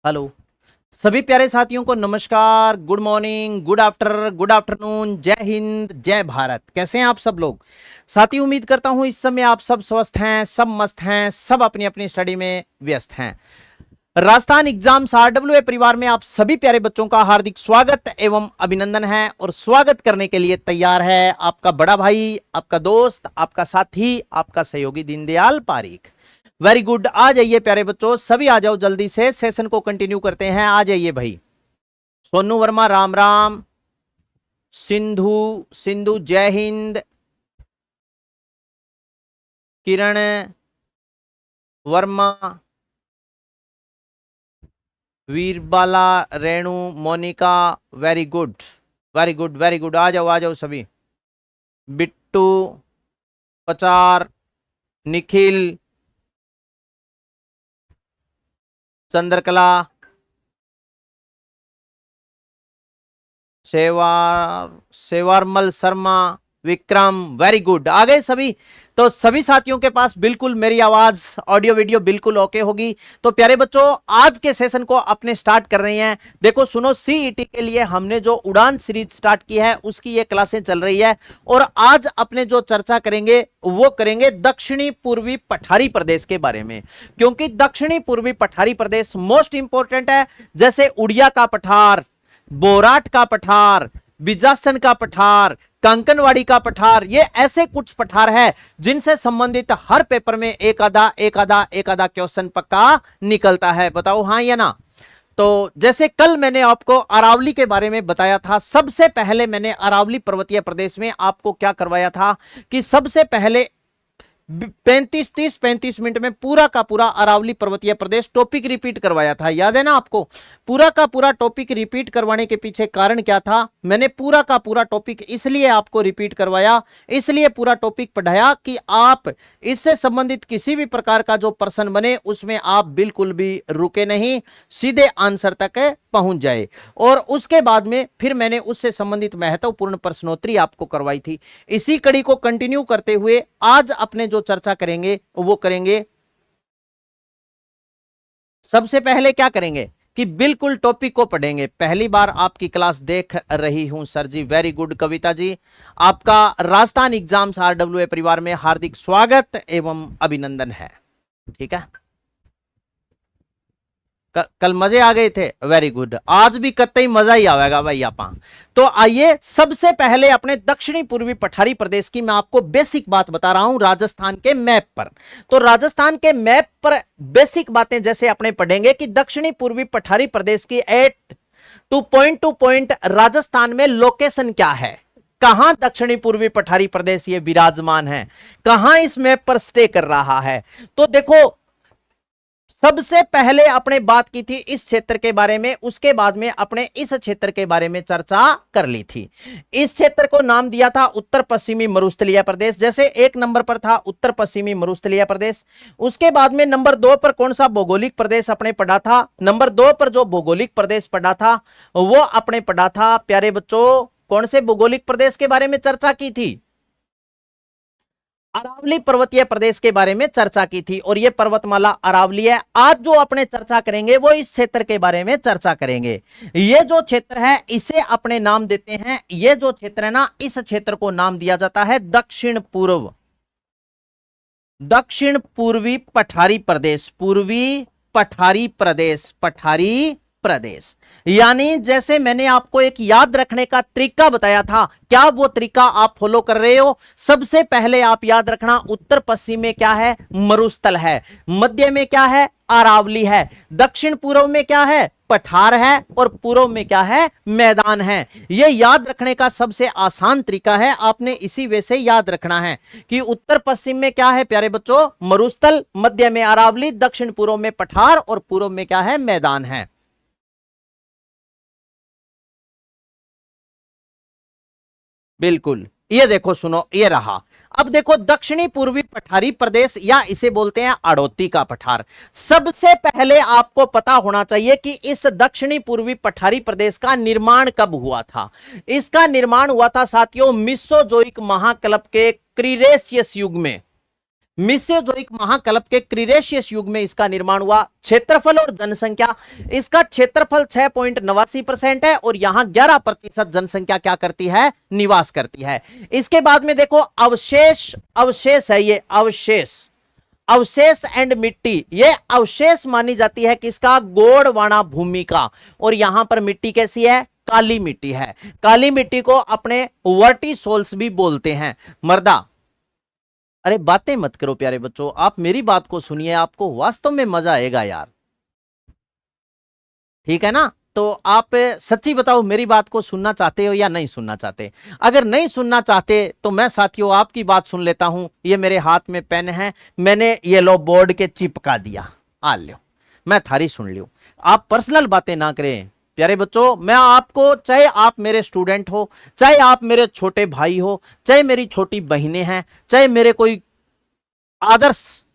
Hello सभी प्यारे साथियों को नमस्कार, गुड मॉर्निंग, गुड आफ्टरनून, जय हिंद, जय भारत। कैसे हैं आप सब लोग साथी? उम्मीद करता हूं इस समय आप सब स्वस्थ हैं, सब मस्त हैं, सब अपनी अपनी स्टडी में व्यस्त हैं। राजस्थान एग्जाम्स आरडब्ल्यूए परिवार में आप सभी प्यारे बच्चों का हार्दिक स्वागत एवं अभिनंदन है। और स्वागत करने के लिए तैयार है आपका बड़ा भाई, आपका दोस्त, आपका साथी, आपका सहयोगी दीनदयाल पारीख। Very good. आ जाइए प्यारे बच्चों, सभी आ जाओ, जल्दी से सेशन को कंटिन्यू करते हैं। आ जाइए भाई। Sonu Verma Ram Ram, Sindhu Sindhu Jai Hind, Kiran Verma, Veerbala, Renu, Monica, very good very good very good. आ जाओ सभी। Bittu, Pachar, Nikhil, Chandrakala, Sewaramal Sharma, Vikram, very good. आ गए सभी। तो सभी साथियों के पास बिल्कुल मेरी आवाज, ऑडियो वीडियो बिल्कुल ओके होगी। तो प्यारे बच्चों, आज के सेशन को अपने स्टार्ट कर रहे हैं। देखो सुनो, सीईटी के लिए हमने जो उड़ान सीरीज स्टार्ट की है उसकी ये क्लासें चल रही है। और आज अपने जो चर्चा करेंगे वो करेंगे दक्षिणी पूर्वी पठारी प्रदेश के बारे में, क्योंकि दक्षिणी पूर्वी पठारी प्रदेश मोस्ट इंपोर्टेंट है। जैसे उड़िया का पठार, बोराट का पठार, बिजासन का पठार, कंकनवाड़ी का पठार, ये ऐसे कुछ पठार है जिनसे संबंधित हर पेपर में एक आधा क्वेश्चन पक्का निकलता है। बताओ हाँ या ना? तो जैसे कल मैंने आपको अरावली के बारे में बताया था। सबसे पहले मैंने अरावली पर्वतीय प्रदेश में आपको क्या करवाया था कि सबसे पहले 35 मिनट में पूरा का पूरा अरावली पर्वतीय प्रदेश टॉपिक रिपीट करवाया था। याद है ना आपको? पूरा का पूरा टॉपिक रिपीट करवाने के पीछे कारण क्या था? मैंने पूरा का पूरा टॉपिक इसलिए आपको रिपीट करवाया, इसलिए पूरा टॉपिक पढ़ाया कि आप इससे संबंधित किसी भी प्रकार का जो प्रश्न बने उसमें आप बिल्कुल भी रुके नहीं, सीधे आंसर तक पहुंच जाए। और उसके बाद में फिर मैंने उससे संबंधित महत्वपूर्ण प्रश्नोत्तरी आपको करवाई थी। इसी कड़ी को कंटिन्यू करते हुए आज अपने जो चर्चा करेंगे वो करेंगे, सबसे पहले क्या करेंगे कि बिल्कुल टॉपिक को पढ़ेंगे। पहली बार आपकी क्लास देख रही हूं सर जी, वेरी गुड। कविता जी, आपका राजस्थान एग्जाम्स आरडब्ल्यूए परिवार में हार्दिक स्वागत एवं अभिनंदन है। ठीक है, कल मजे आ गए थे, वेरी गुड। आज भी कतई मजा ही आएगा भाई आपा। तो आइए सबसे पहले अपने दक्षिणी पूर्वी पठारी प्रदेश की मैं आपको बेसिक बात बता रहा हूं राजस्थान के मैप पर। तो राजस्थान के मैप पर बेसिक बातें जैसे अपने पढ़ेंगे कि दक्षिणी पूर्वी पठारी प्रदेश की एट टू पॉइंट राजस्थान में लोकेशन क्या है, कहां दक्षिणी पूर्वी पठारी प्रदेश ये विराजमान है, कहां इस मैप पर स्टे कर रहा है। तो देखो, सबसे पहले अपने बात की थी इस क्षेत्र के बारे में, उसके बाद में अपने इस क्षेत्र के बारे में चर्चा कर ली थी। इस क्षेत्र को नाम दिया था उत्तर पश्चिमी मरुस्थलीय प्रदेश। जैसे एक नंबर पर था उत्तर पश्चिमी मरुस्थलीय प्रदेश, उसके बाद में नंबर 2 पर कौन सा भौगोलिक प्रदेश अपने पढ़ा था? नंबर 2 पर जो भौगोलिक प्रदेश पढ़ा था वो अपने पढ़ा था प्यारे बच्चों, कौन से भौगोलिक प्रदेश के बारे में चर्चा की थी? अरावली पर्वतीय प्रदेश के बारे में चर्चा की थी। और यह पर्वतमाला अरावली है। आज जो अपने चर्चा करेंगे वो इस क्षेत्र के बारे में चर्चा करेंगे। ये जो क्षेत्र है इसे अपने नाम देते हैं, ये जो क्षेत्र है ना, इस क्षेत्र को नाम दिया जाता है दक्षिण पूर्वी पठारी प्रदेश, पूर्वी पठारी प्रदेश। यानी जैसे मैंने आपको एक याद रखने का तरीका बताया था, क्या वो तरीका आप फॉलो कर रहे हो? सबसे पहले आप याद रखना, उत्तर पश्चिम में क्या है? मरुस्थल है। मध्य में क्या है? अरावली है। दक्षिण पूर्व में क्या है? पठार है। और पूर्व में क्या है? मैदान है। यह याद रखने का सबसे आसान तरीका है, आपने इसी वे से याद रखना है कि उत्तर पश्चिम में क्या है प्यारे बच्चों? मरुस्थल, मध्य में अरावली, दक्षिण पूर्व में पठार और पूर्व में क्या है? मैदान है। बिल्कुल, ये देखो सुनो, ये रहा। अब देखो दक्षिणी पूर्वी पठारी प्रदेश या इसे बोलते हैं अड़ोती का पठार। सबसे पहले आपको पता होना चाहिए कि इस दक्षिणी पूर्वी पठारी प्रदेश का निर्माण कब हुआ था। इसका निर्माण हुआ था साथियों मिसोजोइक महाकल्प के क्रीटेशियस युग में। मिसेजोइक महाकल्प के क्रीटेशियस युग में इसका निर्माण हुआ। क्षेत्रफल और जनसंख्या, इसका क्षेत्रफल 6.89% है और यहां 11% जनसंख्या क्या करती है, निवास करती है। इसके बाद में देखो अवशेष, अवशेष है ये अवशेष, अवशेष एंड मिट्टी, ये अवशेष मानी जाती है किसका, गोंडवाना भूमि का। और यहां पर मिट्टी कैसी है, काली मिट्टी है। काली मिट्टी को अपने वर्टिसोल्स भी बोलते हैं। मर्दा, अरे बातें मत करो प्यारे बच्चों, आप मेरी बात को सुनिए, आपको वास्तव में मजा आएगा यार, ठीक है ना। तो आप सच्ची बताओ, मेरी बात को सुनना चाहते हो या नहीं सुनना चाहते? अगर नहीं सुनना चाहते तो मैं साथियों आपकी बात सुन लेता हूं। ये मेरे हाथ में पेन है, मैंने ये लो बोर्ड के चिपका दिया, आ लो मैं थारी सुन लियो। आप पर्सनल बातें ना करें प्यारे बच्चों। मैं आपको, चाहे आप मेरे स्टूडेंट हो, चाहे आप मेरे छोटे भाई हो, चाहे मेरी छोटी बहनें हैं, चाहे मेरे कोई आदर्श,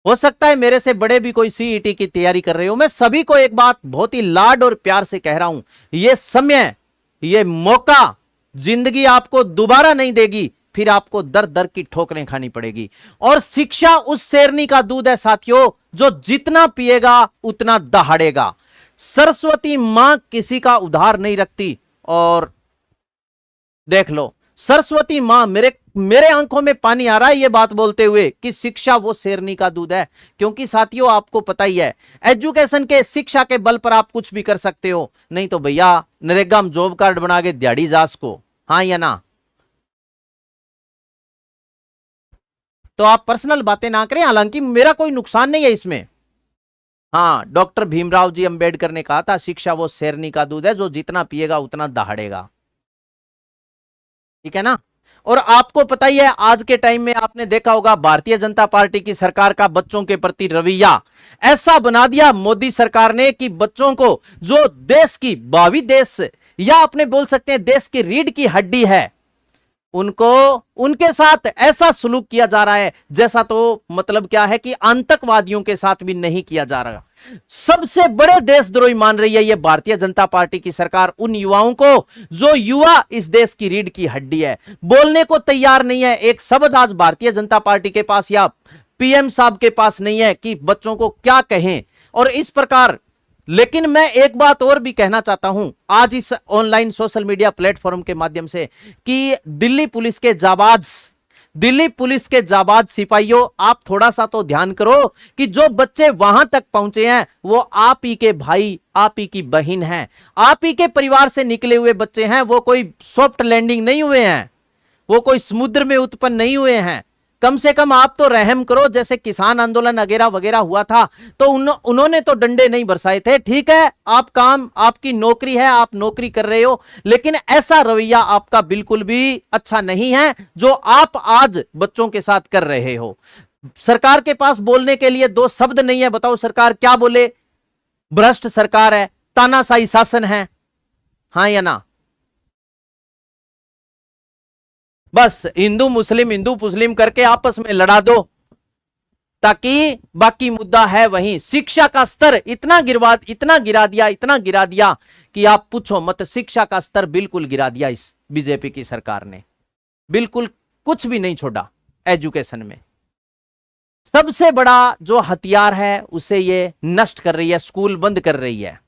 हो सकता है मेरे से बड़े भी कोई सीईटी की तैयारी कर रहे हो, मैं सभी को एक बात बहुत ही लाड और प्यार से कह रहा हूं, ये समय, ये मौका जिंदगी आपको दोबारा नहीं देगी, फिर आपको दर दर की ठोकरें खानी पड़ेगी। और शिक्षा उस शेरनी का दूध है साथियों, जो जितना पिएगा उतना दहाड़ेगा। सरस्वती मां किसी का उधार नहीं रखती। और देख लो, सरस्वती मां, मेरे आंखों में पानी आ रहा है ये बात बोलते हुए कि शिक्षा वो शेरनी का दूध है। क्योंकि साथियों आपको पता ही है, एजुकेशन के, शिक्षा के बल पर आप कुछ भी कर सकते हो, नहीं तो भैया नरेगा में जॉब कार्ड बना के दिहाड़ी जास को, हाँ या ना। तो आप पर्सनल बातें ना करें, हालांकि मेरा कोई नुकसान नहीं है इसमें। हाँ, डॉक्टर भीमराव जी अंबेडकर ने कहा था शिक्षा वो शेरनी का दूध है, जो जितना पिएगा उतना दहाड़ेगा, ठीक है ना। और आपको पता ही है आज के टाइम में आपने देखा होगा भारतीय जनता पार्टी की सरकार का बच्चों के प्रति रवैया ऐसा बना दिया मोदी सरकार ने कि बच्चों को, जो देश की भावी देश या अपने बोल सकते हैं देश की रीढ़ की हड्डी है, उनको, उनके साथ ऐसा सुलूक किया जा रहा है जैसा तो मतलब क्या है कि आतंकवादियों के साथ भी नहीं किया जा रहा। सबसे बड़े देशद्रोही मान रही है यह भारतीय जनता पार्टी की सरकार उन युवाओं को, जो युवा इस देश की रीढ़ की हड्डी है, बोलने को तैयार नहीं है। एक शब्द आज भारतीय जनता पार्टी के पास या पीएम साहब के पास नहीं है कि बच्चों को क्या कहें। और इस प्रकार, लेकिन मैं एक बात और भी कहना चाहता हूं आज इस ऑनलाइन सोशल मीडिया प्लेटफॉर्म के माध्यम से, कि दिल्ली पुलिस के जाबाज सिपाहियों, आप थोड़ा सा तो ध्यान करो कि जो बच्चे वहां तक पहुंचे हैं वो आप ही के भाई, आप ही की बहन हैं, आप ही के परिवार से निकले हुए बच्चे हैं। वो कोई सॉफ्ट लैंडिंग नहीं हुए हैं, वो कोई समुद्र में उत्पन्न नहीं हुए हैं। कम से कम आप तो रहम करो, जैसे किसान आंदोलन वगैरह वगैरह हुआ था तो उन्होंने तो डंडे नहीं बरसाए थे। ठीक है, आप काम, आपकी नौकरी है, आप नौकरी कर रहे हो, लेकिन ऐसा रवैया आपका बिल्कुल भी अच्छा नहीं है जो आप आज बच्चों के साथ कर रहे हो। सरकार के पास बोलने के लिए दो शब्द नहीं है, बताओ सरकार क्या बोले? भ्रष्ट सरकार है, तानाशाही शासन है, हाँ या ना। बस हिंदू मुस्लिम करके आपस में लड़ा दो, ताकि बाकी मुद्दा है वहीं। शिक्षा का स्तर इतना गिरा दिया कि आप पूछो मत। शिक्षा का स्तर बिल्कुल गिरा दिया इस बीजेपी की सरकार ने, बिल्कुल कुछ भी नहीं छोड़ा एजुकेशन में। सबसे बड़ा जो हथियार है उसे ये नष्ट कर रही है, स्कूल बंद कर रही है।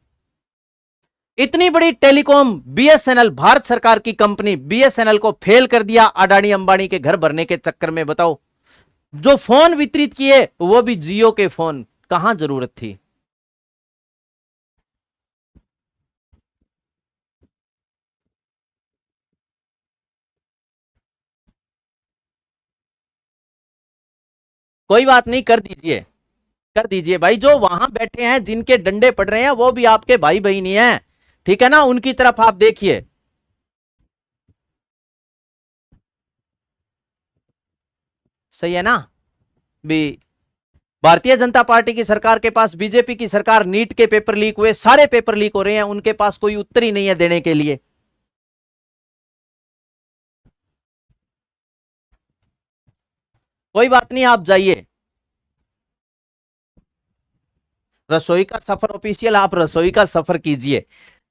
इतनी बड़ी टेलीकॉम बीएसएनएल, भारत सरकार की कंपनी बीएसएनएल को फेल कर दिया अडानी अंबानी के घर भरने के चक्कर में। बताओ, जो फोन वितरित किए वो भी जियो के फोन, कहां जरूरत थी? कोई बात नहीं, कर दीजिए भाई। जो वहां बैठे हैं, जिनके डंडे पड़ रहे हैं, वो भी आपके भाई बहन ही हैं, ठीक है ना। उनकी तरफ आप देखिए। सही है ना भी। भारतीय जनता पार्टी की सरकार के पास, बीजेपी की सरकार, नीट के पेपर लीक हुए, सारे पेपर लीक हो रहे हैं, उनके पास कोई उत्तर ही नहीं है देने के लिए। कोई बात नहीं, आप जाइए। रसोई का सफर ऑफिशियल, आप रसोई का सफर कीजिए,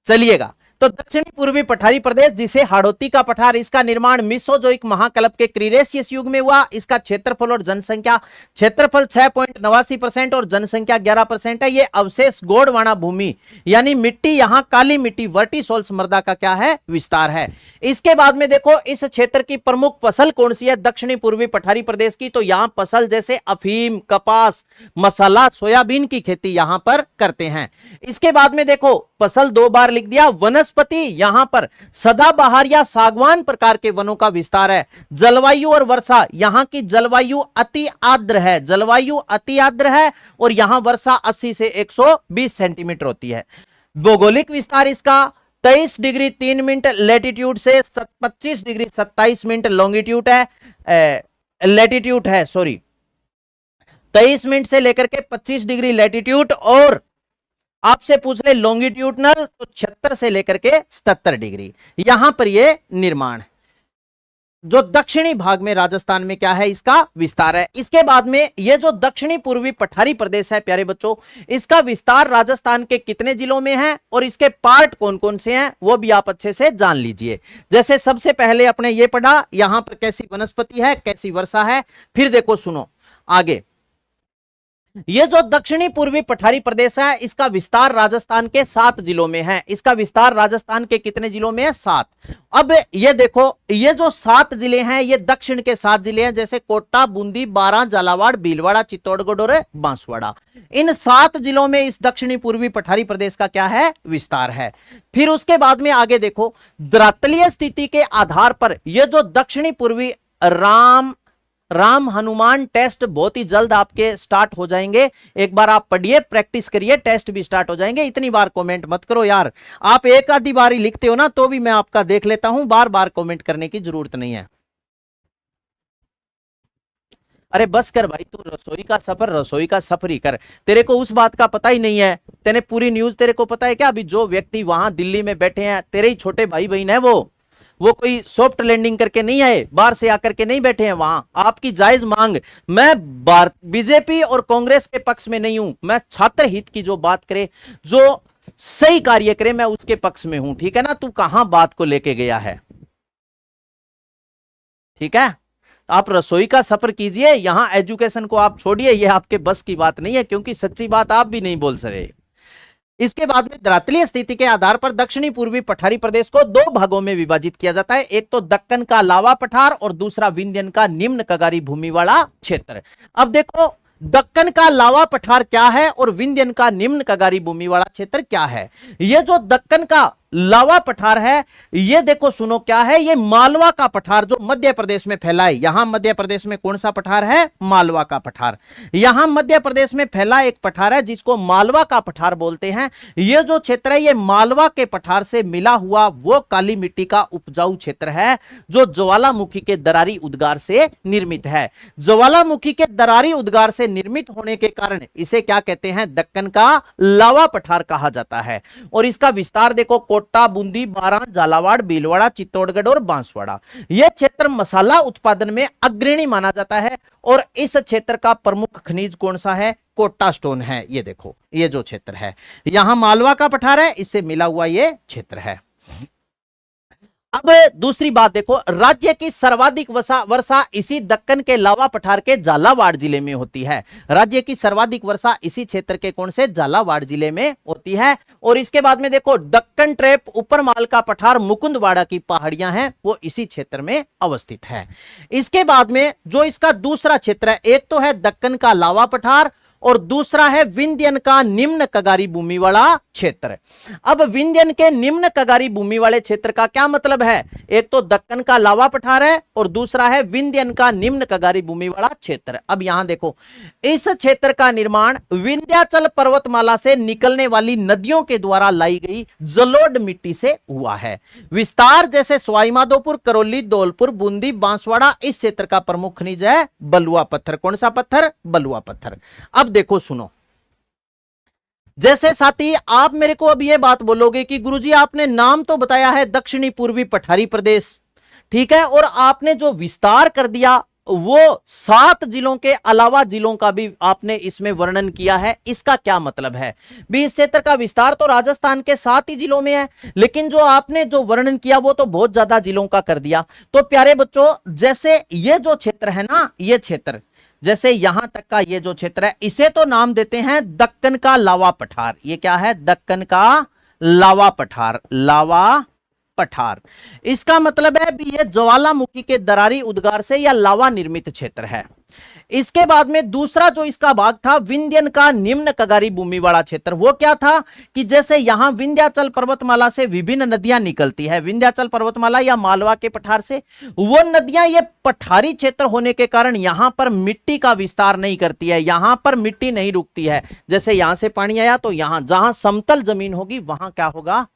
चलिएगा। तो दक्षिणी पूर्वी पठारी प्रदेश जिसे हाड़ौती का पठार, इसका निर्माण मेसोजोइक महाकल्प के क्रीटेशियस युग में हुआ। इसका क्षेत्रफल और जनसंख्या, क्षेत्रफल 6.89% और जनसंख्या 11% है। ये अवशेष गोंडवाना भूमि यानी मिट्टी, यहां काली मिट्टी वर्टिसोल्स मृदा का क्या है, विस्तार है। इसके बाद में देखो इस क्षेत्र की प्रमुख फसल कौन सी है दक्षिणी पूर्वी पठारी प्रदेश की, तो यहां फसल जैसे अफीम, कपास, मसाला, सोयाबीन की खेती यहां पर करते हैं। इसके बाद में देखो फसल दो बार लिख दिया। वनस्पति, यहां पर सदाबहार या सागवान प्रकार के वनों का विस्तार है। जलवायु और वर्षा, यहां की जलवायु अति आर्द्र है, जलवायु अति आर्द्र है और यहां वर्षा 80 से 120 सेंटीमीटर होती है। भौगोलिक विस्तार इसका 23 डिग्री 3 मिनट लेटीट्यूड से 25 डिग्री 27 मिनट लॉन्गिट्यूड है, लेटीट्यूड है, सॉरी 23 मिनट से लेकर के 25 डिग्री लेटीट्यूड, और आपसे पूछ ले लॉन्गिट्यूडनल तो 76 से लेकर के 77 डिग्री यहां पर ये निर्माण, जो दक्षिणी भाग में राजस्थान में क्या है, इसका विस्तार है। इसके बाद में ये जो दक्षिणी पूर्वी पठारी प्रदेश है प्यारे बच्चों, इसका विस्तार राजस्थान के कितने जिलों में है और इसके पार्ट कौन कौन से हैं वो भी आप अच्छे से जान लीजिए। जैसे सबसे पहले अपने ये पढ़ा, यहां पर कैसी वनस्पति है, कैसी वर्षा है। फिर देखो सुनो आगे, ये जो दक्षिणी पूर्वी पठारी प्रदेश है इसका विस्तार राजस्थान के 7 जिलों में है। इसका विस्तार राजस्थान के कितने जिलों में है, 7। अब ये देखो ये जो 7 जिले हैं ये दक्षिण के 7 जिले हैं, जैसे कोटा, बूंदी, बारां, झालावाड़, भीलवाड़ा, चित्तौड़गढ़ और बांसवाड़ा। इन 7 जिलों में इस दक्षिणी पूर्वी पठारी प्रदेश का क्या है, विस्तार है। फिर उसके बाद में आगे देखो, धरातलीय स्थिति के आधार पर यह जो दक्षिणी पूर्वी राम हनुमान टेस्ट बहुत ही जल्द आपके स्टार्ट हो जाएंगे। एक बार आप पढ़िए, प्रैक्टिस करिए, टेस्ट भी स्टार्ट हो जाएंगे। इतनी बार कमेंट मत करो यार, आप एक आधी बार ही लिखते हो ना तो भी मैं आपका देख लेता हूं, बार बार कमेंट करने की जरूरत नहीं है। अरे बस कर भाई, तू रसोई का सफर ही कर। तेरे को उस बात का पता ही नहीं है, तेने पूरी न्यूज तेरे को पता है क्या? अभी जो व्यक्ति वहां दिल्ली में बैठे हैं, तेरे ही छोटे भाई बहन है, वो कोई सॉफ्ट लैंडिंग करके नहीं आए, बाहर से आकर के नहीं बैठे हैं वहां। आपकी जायज मांग, मैं बीजेपी और कांग्रेस के पक्ष में नहीं हूं, मैं छात्र हित की जो बात करे, जो सही कार्य करे, मैं उसके पक्ष में हूं। ठीक है ना? तू कहां बात को लेके गया है? ठीक है, आप रसोई का सफर कीजिए, यहां एजुकेशन को आप छोड़िए, यह आपके बस की बात नहीं है, क्योंकि सच्ची बात आप भी नहीं बोल सके। इसके बाद में धरातलीय स्थिति के आधार पर दक्षिणी पूर्वी पठारी प्रदेश को 2 भागों में विभाजित किया जाता है। एक तो दक्कन का लावा पठार और दूसरा विंध्यन का निम्न कगारी भूमि वाला क्षेत्र। अब देखो दक्कन का लावा पठार क्या है और विंध्यन का निम्न कगारी भूमि वाला क्षेत्र क्या है। ये जो दक्कन का लावा पठार है, ये देखो सुनो क्या है, ये मालवा का पठार जो मध्य प्रदेश में फैला है। यहां मध्य प्रदेश में कौन सा पठार है? मालवा का पठार। यहां मध्य प्रदेश में फैला एक पठार है जिसको मालवा का पठार बोलते हैं। ये जो क्षेत्र है ये मालवा के पठार से मिला हुआ वो काली मिट्टी का उपजाऊ क्षेत्र है जो ज्वालामुखी के दरारी उद्गार से निर्मित है। ज्वालामुखी के दरारी उद्गार से निर्मित होने के कारण इसे क्या कहते हैं? दक्कन का लावा पठार कहा जाता है। और इसका विस्तार देखो, कोटा, बूंदी, बारां, झालावाड़, भीलवाड़ा, चित्तौड़गढ़ और बांसवाड़ा। यह क्षेत्र मसाला उत्पादन में अग्रणी माना जाता है और इस क्षेत्र का प्रमुख खनिज कौन सा है? कोटा स्टोन है। ये देखो ये जो क्षेत्र है, यहां मालवा का पठार है, इससे मिला हुआ ये क्षेत्र है। अब दूसरी बात देखो, राज्य की सर्वाधिक वर्षा इसी दक्कन के लावा पठार के झालावाड़ जिले में होती है। राज्य की सर्वाधिक वर्षा इसी क्षेत्र के कौन से? झालावाड़ जिले में होती है। और इसके बाद में देखो दक्कन ट्रैप, ऊपरमाल का पठार, मुकुंदवाड़ा की पहाड़ियां हैं, वो इसी क्षेत्र में अवस्थित है। इसके बाद में जो इसका दूसरा क्षेत्र है, एक तो है दक्कन का लावा पठार और दूसरा है विंध्यन का निम्न कगारी भूमि वाला क्षेत्र। अब विंध्यन के निम्न कगारी भूमि वाले क्षेत्र का क्या मतलब है? एक तो दक्कन का लावा पठार है और दूसरा है विंध्यन का निम्न कगारी भूमि वाला क्षेत्र। अब यहां देखो, इस क्षेत्र का निर्माण विंध्याचल पर्वतमाला से निकलने वाली नदियों के द्वारा लाई गई जलोढ़ मिट्टी से हुआ है। विस्तार जैसे सवाईमाधोपुर, करौली, धौलपुर, बूंदी, बांसवाड़ा, इस क्षेत्र का प्रमुख खनिज है बलुआ पत्थर। कौन सा पत्थर? बलुआ पत्थर। अब देखो सुनो, जैसे साथी आप मेरे को अब यह बात बोलोगे कि गुरुजी आपने नाम तो बताया है दक्षिणी पूर्वी पठारी प्रदेश, ठीक है, और आपने जो विस्तार कर दिया वो 7 जिलों के अलावा जिलों का भी आपने इसमें वर्णन किया है। इसका क्या मतलब है भी? इस क्षेत्र का विस्तार तो राजस्थान के 7 ही जिलों में है, लेकिन जो आपने जो वर्णन किया वो तो बहुत ज्यादा जिलों का कर दिया। तो प्यारे बच्चों, जैसे ये जो क्षेत्र है ना, ये क्षेत्र जैसे यहां तक का ये जो क्षेत्र है, इसे तो नाम देते हैं दक्कन का लावा पठार। ये क्या है? दक्कन का लावा पठार। लावा पठार, इसका मतलब है भी ये ज्वालामुखी के दरारी उद्गार से या लावा निर्मित क्षेत्र है। इसके बाद में दूसरा जो इसका भाग था, विंध्यन का निम्न कगारी भूमि वाला क्षेत्र। वो क्या था कि जैसे यहां विंध्याचल पर्वतमाला से विभिन्न नदियां निकलती है, विंध्याचल पर्वतमाला या मालवा के पठार से, वो नदियां ये पठारी क्षेत्र होने के कारण यहां पर मिट्टी का विस्तार नहीं करती है, यहां पर मिट्टी नहीं रुकती है। जैसे यहां से पानी आया तो यहां जहां समतल जमीन होगी वहां क्या होगा?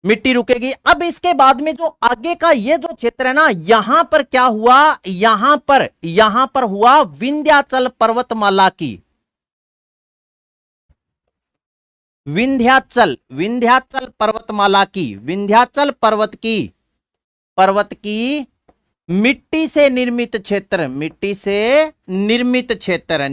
मिट्टी रुकेगी। अब इसके बाद में जो आगे का ये जो क्षेत्र है ना, यहां पर क्या हुआ? यहां पर हुआ विंध्याचल पर्वतमाला की, विंध्याचल पर्वतमाला की, विंध्याचल पर्वत की मिट्टी से निर्मित क्षेत्र, मिट्टी से निर्मित क्षेत्र,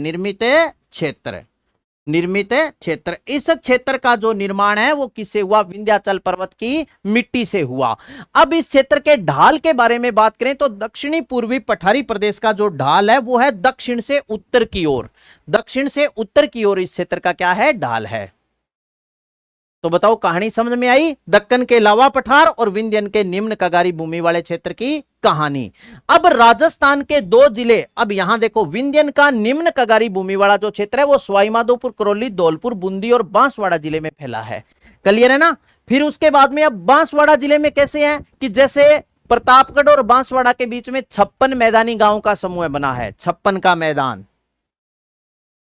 निर्मित क्षेत्र। इस क्षेत्र का जो निर्माण है वो किससे हुआ? विंध्याचल पर्वत की मिट्टी से हुआ। अब इस क्षेत्र के ढाल के बारे में बात करें तो दक्षिणी पूर्वी पठारी प्रदेश का जो ढाल है वो है दक्षिण से उत्तर की ओर, दक्षिण से उत्तर की ओर इस क्षेत्र का क्या है? ढाल है। तो बताओ, कहानी समझ में आई? दक्कन के लावा पठार और विंध्यन के निम्न कगारी भूमि वाले क्षेत्र की कहानी। अब राजस्थान के 2 जिले, अब यहां देखो, विंध्यन का निम्न कगारी भूमि वाला जो क्षेत्र है वो सवाईमाधोपुर, करौली, धौलपुर, बूंदी और बांसवाड़ा जिले में फैला है। क्लियर है ना? फिर उसके बाद में अब बांसवाड़ा जिले में कैसे है कि जैसे प्रतापगढ़ और बांसवाड़ा के बीच में 56 मैदानी गांवों का समूह बना है, 56 का मैदान।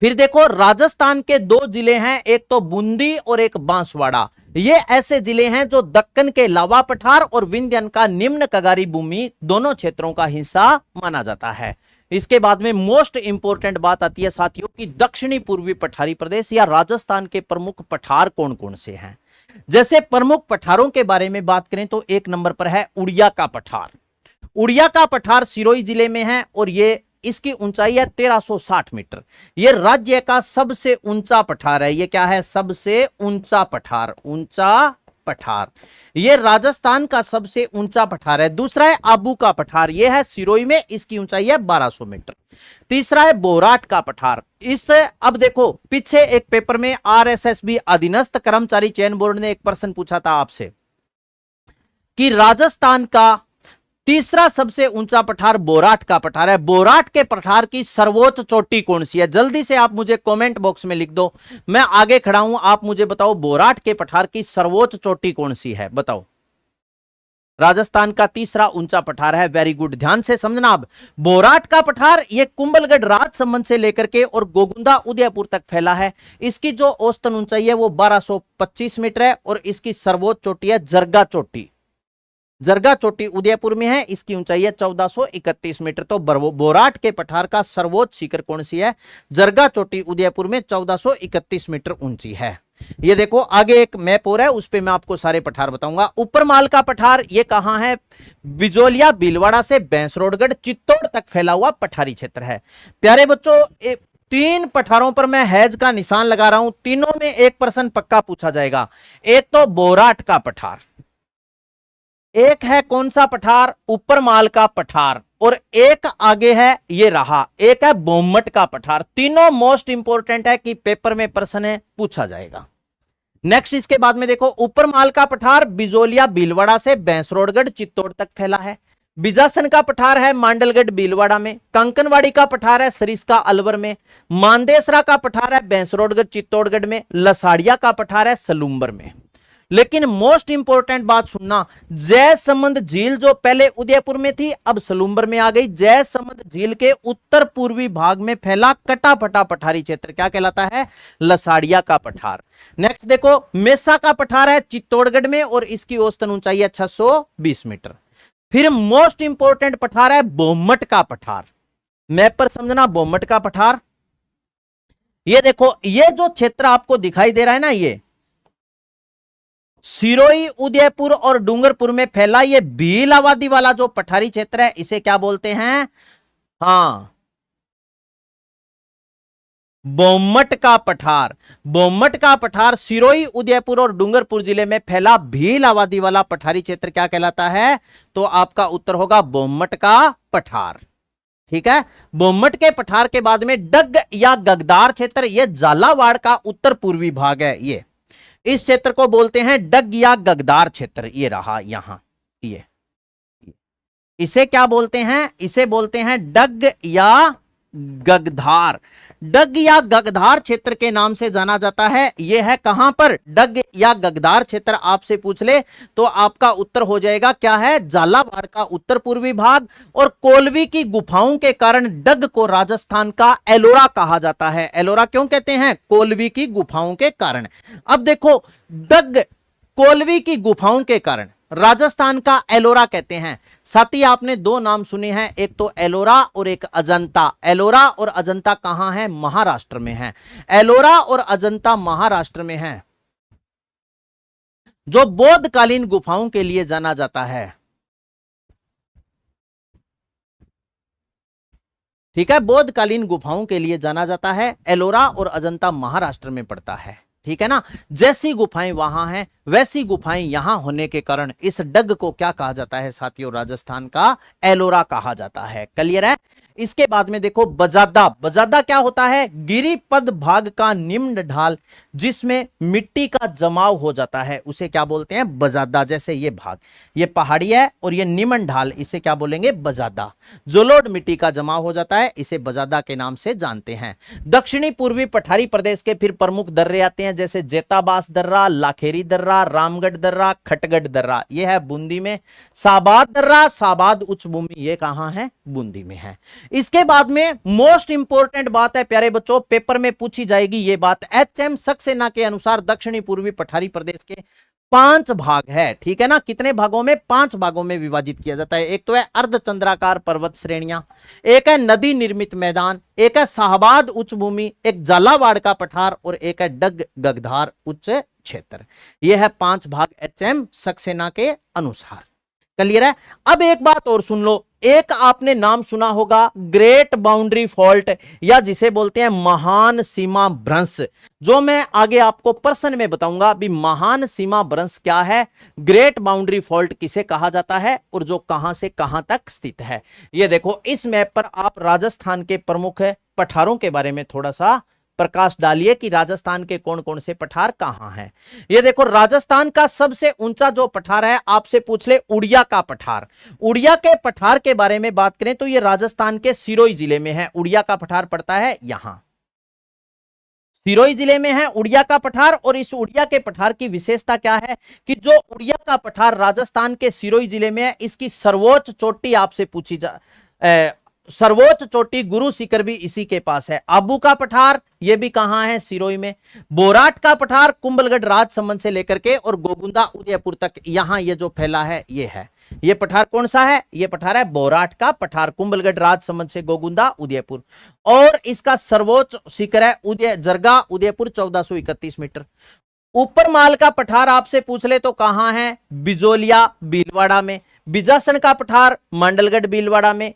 फिर देखो, राजस्थान के 2 जिले हैं, एक तो बूंदी और एक बांसवाड़ा। ये ऐसे जिले हैं जो दक्कन के लावा पठार और विंध्यन का निम्न कगारी भूमि दोनों क्षेत्रों का हिस्सा माना जाता है। इसके बाद में मोस्ट इंपोर्टेंट बात आती है साथियों कि दक्षिणी पूर्वी पठारी प्रदेश या राजस्थान के प्रमुख पठार कौन कौन से हैं। जैसे प्रमुख पठारों के बारे में बात करें तो 1 नंबर पर है उड़िया का पठार। उड़िया का पठार सिरोही जिले में है और ये इसकी ऊंचाई है 1360 मीटर। यह राज्य का सबसे ऊंचा पठार है। यह क्या है? सबसे ऊंचा पठार, ऊंचा पठार। यह राजस्थान का सबसे ऊंचा पठार है। दूसरा है आबू का पठार, यह है सिरोही में, इसकी ऊंचाई है 1200 मीटर। तीसरा है बोराट का पठार। इस अब देखो, पीछे एक पेपर में आरएसएसबी अधीनस्थ कर्मचारी चयन बोर्ड ने एक प्रश्न पूछा था आपसे कि राजस्थान का तीसरा सबसे ऊंचा पठार बोराट का पठार है। बोराट के पठार की सर्वोच्च चोटी कौन सी है? जल्दी से आप मुझे कमेंट बॉक्स में लिख दो, मैं आगे खड़ा हूं, आप मुझे बताओ बोराट के पठार की सर्वोच्च चोटी कौन सी है? बताओ। राजस्थान का तीसरा ऊंचा पठार है। वेरी गुड, ध्यान से समझना। अब बोराट का पठार ये कुंभलगढ़ राजसमंद से लेकर के और गोगुंदा उदयपुर तक फैला है। इसकी जो औसतन ऊंचाई है वो 1225 मीटर है और इसकी सर्वोच्च चोटी है जरगा चोटी। जरगा चोटी उदयपुर में है, इसकी ऊंचाई है 1431 मीटर। तो बोराट के पठार का सर्वोच्च शिखर कौन सी है? जरगा चोटी उदयपुर में 1431 मीटर ऊंची है। ये देखो, आगे एक मैप और है, उस पे मैं आपको सारे पठार बताऊंगा। ऊपरमाल का पठार ये कहां है? बिजोलिया, भीलवाड़ा से बैंसरोडगढ़, चित्तौड़ तक फैला हुआ पठारी क्षेत्र है। प्यारे बच्चों, 3 पठारों पर मैं हैज का निशान लगा रहा हूं, तीनों में एक प्रश्न पक्का पूछा जाएगा। एक तो बोराट का पठार, एक है कौन सा पठार? ऊपरमाल का पठार, और एक आगे है ये रहा, एक है बोमट का पठार। तीनों मोस्ट इंपोर्टेंट है कि पेपर में प्रश्न पूछा जाएगा। नेक्स्ट, इसके बाद में देखो, ऊपरमाल का पठार बिजोलिया, भीलवाड़ा से बैंसरोडगढ़, चित्तौड़ तक फैला है। बिजासन का पठार है मांडलगढ़, भीलवाड़ा में। कंकनवाड़ी का पठार है सरिस्का, अलवर में। मांदेसरा का पठार है बैंसरोडगढ़, चित्तौड़गढ़ में। लसाड़िया का पठार है सलूम्बर में। लेकिन मोस्ट इंपोर्टेंट बात सुनना, जयसमंद झील जो पहले उदयपुर में थी अब सलूम्बर में आ गई। जयसमंद झील के उत्तर पूर्वी भाग में फैला कटापटा पठारी क्षेत्र क्या कहलाता है? लसाड़िया का पठार। नेक्स्ट देखो, मेसा का पठार है चित्तौड़गढ़ में और इसकी औसतन ऊंचाई है 620 मीटर। फिर मोस्ट इंपोर्टेंट पठार है बोमट का पठार। मैप पर समझना, बोमट का पठार। ये देखो, ये जो क्षेत्र आपको दिखाई दे रहा है ना, ये सिरोही, उदयपुर और डूंगरपुर में फैला ये भील आबादी वाला जो पठारी क्षेत्र है इसे क्या बोलते हैं? हाँ, बोमट का पठार। बोमट का पठार सिरोही, उदयपुर और डूंगरपुर जिले में फैला भील आबादी वाला पठारी क्षेत्र क्या कहलाता है? तो आपका उत्तर होगा बोमट का पठार। ठीक है, बोमट के पठार के बाद में डग या गगदार क्षेत्र, यह झालावाड़ का उत्तर पूर्वी भाग है। ये इस क्षेत्र को बोलते हैं डग या गगदार क्षेत्र। ये रहा यहां, ये इसे क्या बोलते हैं? इसे बोलते हैं डग या गगधार। डग या गगधार क्षेत्र के नाम से जाना जाता है। यह है कहां पर? डग या गगधार क्षेत्र आपसे पूछ ले तो आपका उत्तर हो जाएगा क्या है? झालावाड़ का उत्तर पूर्वी भाग। और कोलवी की गुफाओं के कारण डग को राजस्थान का एलोरा कहा जाता है। एलोरा क्यों कहते हैं? कोलवी की गुफाओं के कारण। अब देखो, डग कोलवी की गुफाओं के कारण राजस्थान का एलोरा कहते हैं। साथ ही आपने दो नाम सुने हैं, एक तो एलोरा और एक अजंता। एलोरा और अजंता कहां है? महाराष्ट्र में है। एलोरा और अजंता महाराष्ट्र में है, जो बौद्धकालीन गुफाओं के लिए जाना जाता है। ठीक है, बौद्धकालीन गुफाओं के लिए जाना जाता है। एलोरा और अजंता महाराष्ट्र में पड़ता है। ठीक है ना, जैसी गुफाएं वहां हैं वैसी गुफाएं यहां होने के कारण इस डग को क्या कहा जाता है साथियों? राजस्थान का एलोरा कहा जाता है। क्लियर है? इसके बाद में देखो बजादा। बजादा क्या होता है? गिरिपद भाग का निम्न ढाल जिसमें मिट्टी का जमाव हो जाता है उसे क्या बोलते हैं? बजादा। जैसे ये भाग, ये पहाड़ी है और ये निम्न ढाल, इसे क्या बोलेंगे? बजादा। जोलोड मिट्टी का जमाव हो जाता है, इसे बजादा के नाम से जानते हैं। दक्षिणी पूर्वी पठारी प्रदेश के फिर प्रमुख दर्रे आते हैं, जैसे जेताबास दर्रा, लाखेरी दर्रा, रामगढ़ दर्रा, खटगढ़ दर्रा। यह है बूंदी में। साबाद दर्रा, साबाद उच्च भूमि, ये कहां है? बूंदी में है। इसके बाद में मोस्ट इंपोर्टेंट बात है प्यारे बच्चों, पेपर में पूछी जाएगी ये बात। एचएम सक्सेना के अनुसार दक्षिणी पूर्वी पठारी प्रदेश के 5 भाग है। ठीक है ना, कितने भागों में? 5 भागों में विभाजित किया जाता है। एक तो है अर्धचंद्राकार पर्वत श्रेणियां, एक है नदी निर्मित मैदान, एक है शाहबाद उच्च भूमि, एक झालावाड़ का पठार और एक है डग गगधार उच्च क्षेत्र। यह है 5 भाग एचएम सक्सेना के अनुसार। क्लियर है? अब एक बात और सुन लो, एक आपने नाम सुना होगा ग्रेट बाउंड्री फॉल्ट, या जिसे बोलते हैं महान सीमा भ्रंश, जो मैं आगे आपको प्रश्न में बताऊंगा। अभी महान सीमा भ्रंश क्या है, ग्रेट बाउंड्री फॉल्ट किसे कहा जाता है और जो कहां से कहां तक स्थित है। ये देखो, इस मैप पर आप राजस्थान के प्रमुख पठारों के बारे में थोड़ा सा प्रकाश डालिए कि राजस्थान के कौन कौन से पठार कहां हैं। ये देखो, राजस्थान का सबसे ऊंचा जो पठार है, आपसे पूछ ले उड़िया का पठार। उड़िया के पठार के बारे में बात करें तो ये राजस्थान के सिरोही जिले में है। उड़िया का पठार पड़ता है यहां, सिरोही जिले में है उड़िया का पठार। और इस उड़िया के पठार की विशेषता क्या है कि जो उड़िया का पठार राजस्थान के सिरोही जिले में है, इसकी सर्वोच्च चोटी आपसे पूछी सर्वोच्च चोटी गुरु शिखर भी इसी के पास है। आबू का पठार ये भी कहां है? सिरोही में। बोराट का पठार कुंभलगढ़ राजसमंद से लेकर के और गोगुंदा उदयपुर तक यहां ये जो फैला है ये है। ये पठार कौन सा है? ये पठार है बोराट का पठार, कुंभलगढ़ राजसमंद से गोगुंदा उदयपुर। और इसका सर्वोच्च शिखर है जरगा उदयपुर 1431 मीटर। ऊपर माल का पठार आपसे पूछ ले तो कहां है? बिजोलिया भीलवाड़ा में। बिजासन का पठार मंडलगढ़ भीलवाड़ा में।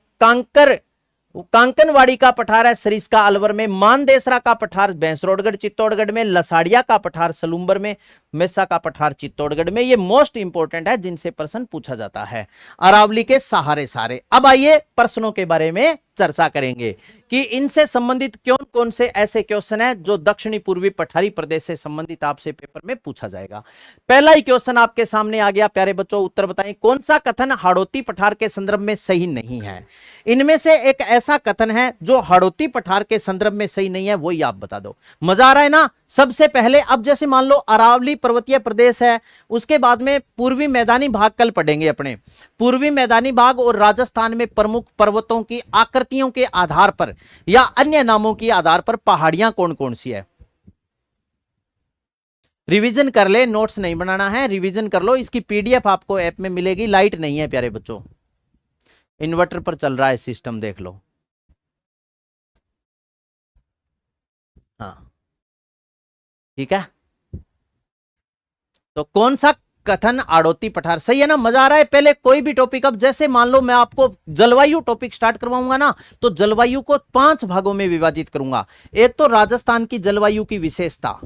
कांकनवाड़ी का पठार है सरिस्का अलवर में। मानदेसरा का पठार भैंसरोडगढ़ चित्तौड़गढ़ में। लसाड़िया का पठार सलूम्बर में। मेसा का पठार चित्तौड़गढ़ में। ये मोस्ट इंपोर्टेंट है जिनसे प्रश्न पूछा जाता है। अरावली के सहारे सारे। अब आइए प्रश्नों के बारे में चर्चा करेंगे कि इनसे संबंधित कौन कौन से ऐसे क्वेश्चन है जो दक्षिणी पूर्वी पठारी प्रदेश से संबंधित आपसे पेपर में पूछा जाएगा। पहला ही क्वेश्चन आपके सामने आ गया प्यारे बच्चों, उत्तर बताएं। कौन सा कथन हाड़ौती पठार के संदर्भ में सही नहीं है? इनमें से एक ऐसा कथन है जो हाड़ौती पठार के संदर्भ में सही नहीं है, वही आप बता दो। मजा आ रहा है ना? सबसे पहले अब जैसे मान लो अरावली पर्वतीय प्रदेश है, उसके बाद में पूर्वी मैदानी भाग कल पढ़ेंगे अपने। पूर्वी मैदानी भाग और राजस्थान में प्रमुख पर्वतों की आकृतियों के आधार पर या अन्य नामों के आधार पर पहाड़ियां कौन कौन सी है। रिवीजन कर ले, नोट्स नहीं बनाना है, रिवीजन कर लो। इसकी पीडीएफ आपको ऐप में मिलेगी। लाइट नहीं है प्यारे बच्चों, इन्वर्टर पर चल रहा है सिस्टम, देख लो। हाँ ठीक है, तो कौन सा कथन आड़ोती पठार। सही है ना, मजा आ रहा है। पहले कोई भी टॉपिक, अब जैसे मान लो मैं आपको जलवायु टॉपिक स्टार्ट करवाऊंगा ना, तो जलवायु को 5 भागों में विभाजित करूंगा। एक तो राजस्थान की जलवायु की विशेषता,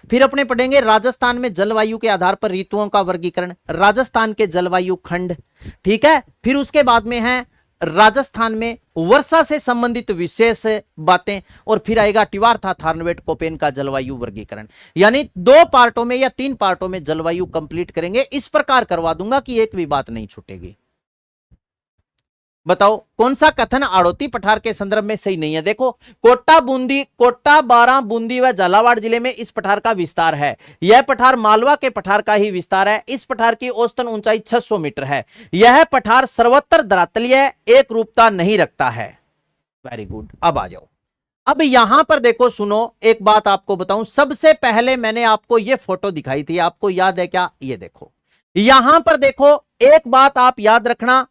फिर अपने पढ़ेंगे राजस्थान में जलवायु के आधार पर ऋतुओं का वर्गीकरण, राजस्थान के जलवायु खंड, ठीक है। फिर उसके बाद में है राजस्थान में वर्षा से संबंधित विशेष बातें, और फिर आएगा टिवार था थार्नवेट कोपेन का जलवायु वर्गीकरण। यानी 2 पार्टों में या 3 पार्टों में जलवायु कंप्लीट करेंगे। इस प्रकार करवा दूंगा कि एक भी बात नहीं छूटेगी। बताओ कौन सा कथन आड़ोती पठार के संदर्भ में सही नहीं है। देखो, कोटा, बारां, बूंदी व झालावाड़ जिले में इस पठार का विस्तार है। यह पठार मालवा के पठार का ही विस्तार है। इस पठार की औसतन ऊंचाई 600 मीटर है। यह पठार सर्वत्र धरातलीय एक रूपता नहीं रखता है। Very good. अब आ जाओ, अब यहां पर देखो, सुनो एक बात आपको बताऊं। सबसे पहले मैंने आपको यह फोटो दिखाई थी, आपको याद है क्या? ये देखो, यहां पर देखो, एक बात आप याद रखना,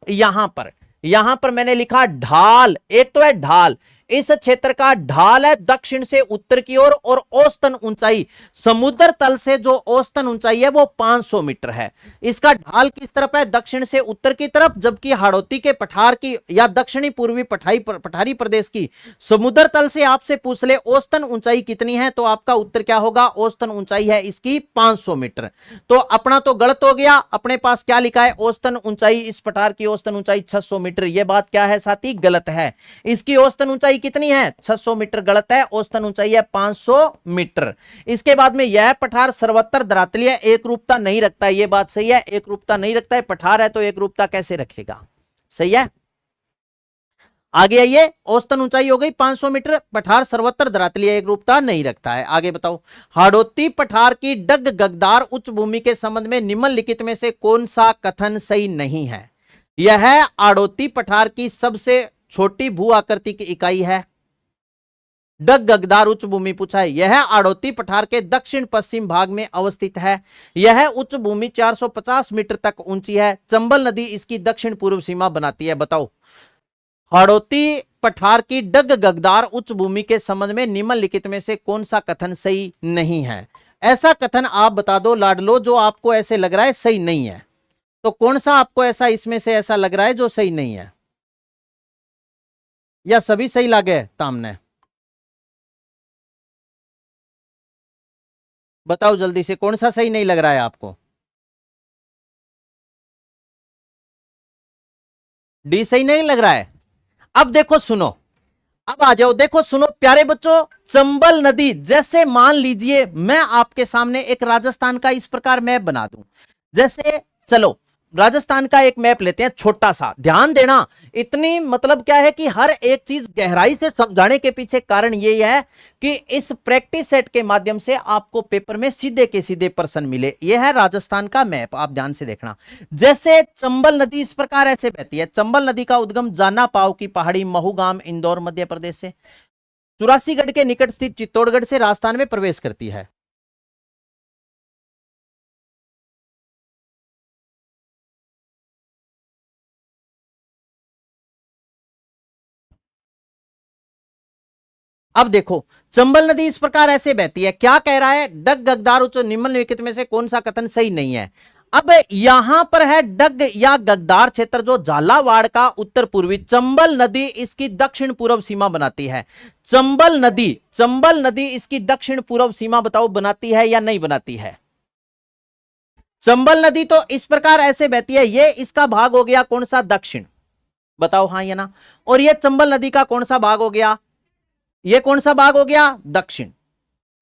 यहां पर मैंने लिखा ढाल। एक तो है ढाल, इस क्षेत्र का ढाल है दक्षिण से उत्तर की ओर, और औसतन ऊंचाई समुद्र तल से जो औसतन ऊंचाई है वो 500 मीटर है। इसका ढाल किस तरफ है? दक्षिण से उत्तर की तरफ। जबकि हाड़ौती के पठार की या दक्षिणी पूर्वी पठारी प्रदेश की समुद्र तल से आपसे पूछ ले औसतन ऊंचाई कितनी है, तो आपका उत्तर क्या होगा? औसतन ऊंचाई है इसकी 500 मीटर। तो अपना तो गलत हो गया। अपने पास क्या लिखा है? औसतन ऊंचाई, इस पठार की औसतन ऊंचाई 600 मीटर। यह बात क्या है साथी? गलत है। इसकी औसतन ऊंचाई कितनी है? 600 मीटर। गलत है, औसतन ऊंचाई है 500 मीटर। इसके बाद में यह पठार सर्वत्र धरातलीय एक रूपता नहीं रखता है। यह बात सही है, एक रूपता नहीं रखता है। पठार है तो एक रूपता कैसे रखेगा? सही है। आगे आइए, औसतन ऊंचाई हो गई 500 मीटर, पठार सर्वत्र धरातलीय एक रूपता नहीं रखता है। आगे बताओ, हाड़ौती पठार की डग गगदार उच्च भूमि के संबंध में निम्नलिखित में से कौन सा कथन सही नहीं है? यह हाड़ौती पठार की सबसे छोटी भू आकृति की इकाई है। डग गगदार उच्च भूमि पूछा है। यह हाड़ौती पठार के दक्षिण पश्चिम भाग में अवस्थित है। यह उच्च भूमि 450 मीटर तक ऊंची है। चंबल नदी इसकी दक्षिण पूर्व सीमा बनाती है। बताओ, हाड़ौती पठार की डग गगदार उच्च भूमि के संबंध में निम्नलिखित में से कौन सा कथन सही नहीं है? ऐसा कथन आप बता दो लाडलो जो आपको ऐसे लग रहा है सही नहीं है। तो कौन सा आपको ऐसा इसमें से ऐसा लग रहा है जो सही नहीं है, या सभी सही लगे तामने? बताओ जल्दी से, कौन सा सही नहीं लग रहा है आपको? डी सही नहीं लग रहा है। अब देखो सुनो, अब आ जाओ, देखो सुनो प्यारे बच्चों, चंबल नदी, जैसे मान लीजिए मैं आपके सामने एक राजस्थान का इस प्रकार मैप बना दूं। जैसे चलो राजस्थान का एक मैप लेते हैं छोटा सा, ध्यान देना। इतनी मतलब क्या है कि हर एक चीज गहराई से समझाने के पीछे कारण यही है कि इस प्रैक्टिस सेट के माध्यम से आपको पेपर में सीधे के सीधे प्रश्न मिले। यह है राजस्थान का मैप, आप ध्यान से देखना। जैसे चंबल नदी इस प्रकार ऐसे बहती है। चंबल नदी का उद्गम जाना पाव की पहाड़ी महूगाम इंदौर मध्य प्रदेश से 84गढ़ के निकट स्थित चित्तौड़गढ़ से राजस्थान में प्रवेश करती है। अब देखो, चंबल नदी इस प्रकार ऐसे बहती है। क्या कह रहा है? डग गगदार उच्च निम्नलिखित में से कौन सा कथन सही नहीं है? अब यहां पर है डग या गगदार क्षेत्र जो झालावाड़ का उत्तर पूर्वी, चंबल नदी इसकी दक्षिण पूर्व सीमा बनाती है। चंबल नदी इसकी दक्षिण पूर्व सीमा बताओ बनाती है या नहीं बनाती है? चंबल नदी तो इस प्रकार ऐसे बहती है। ये इसका भाग हो गया कौन सा? दक्षिण। बताओ हाँ या ना। और ये चंबल नदी का कौन सा भाग हो गया? ये कौन सा भाग हो गया? दक्षिण।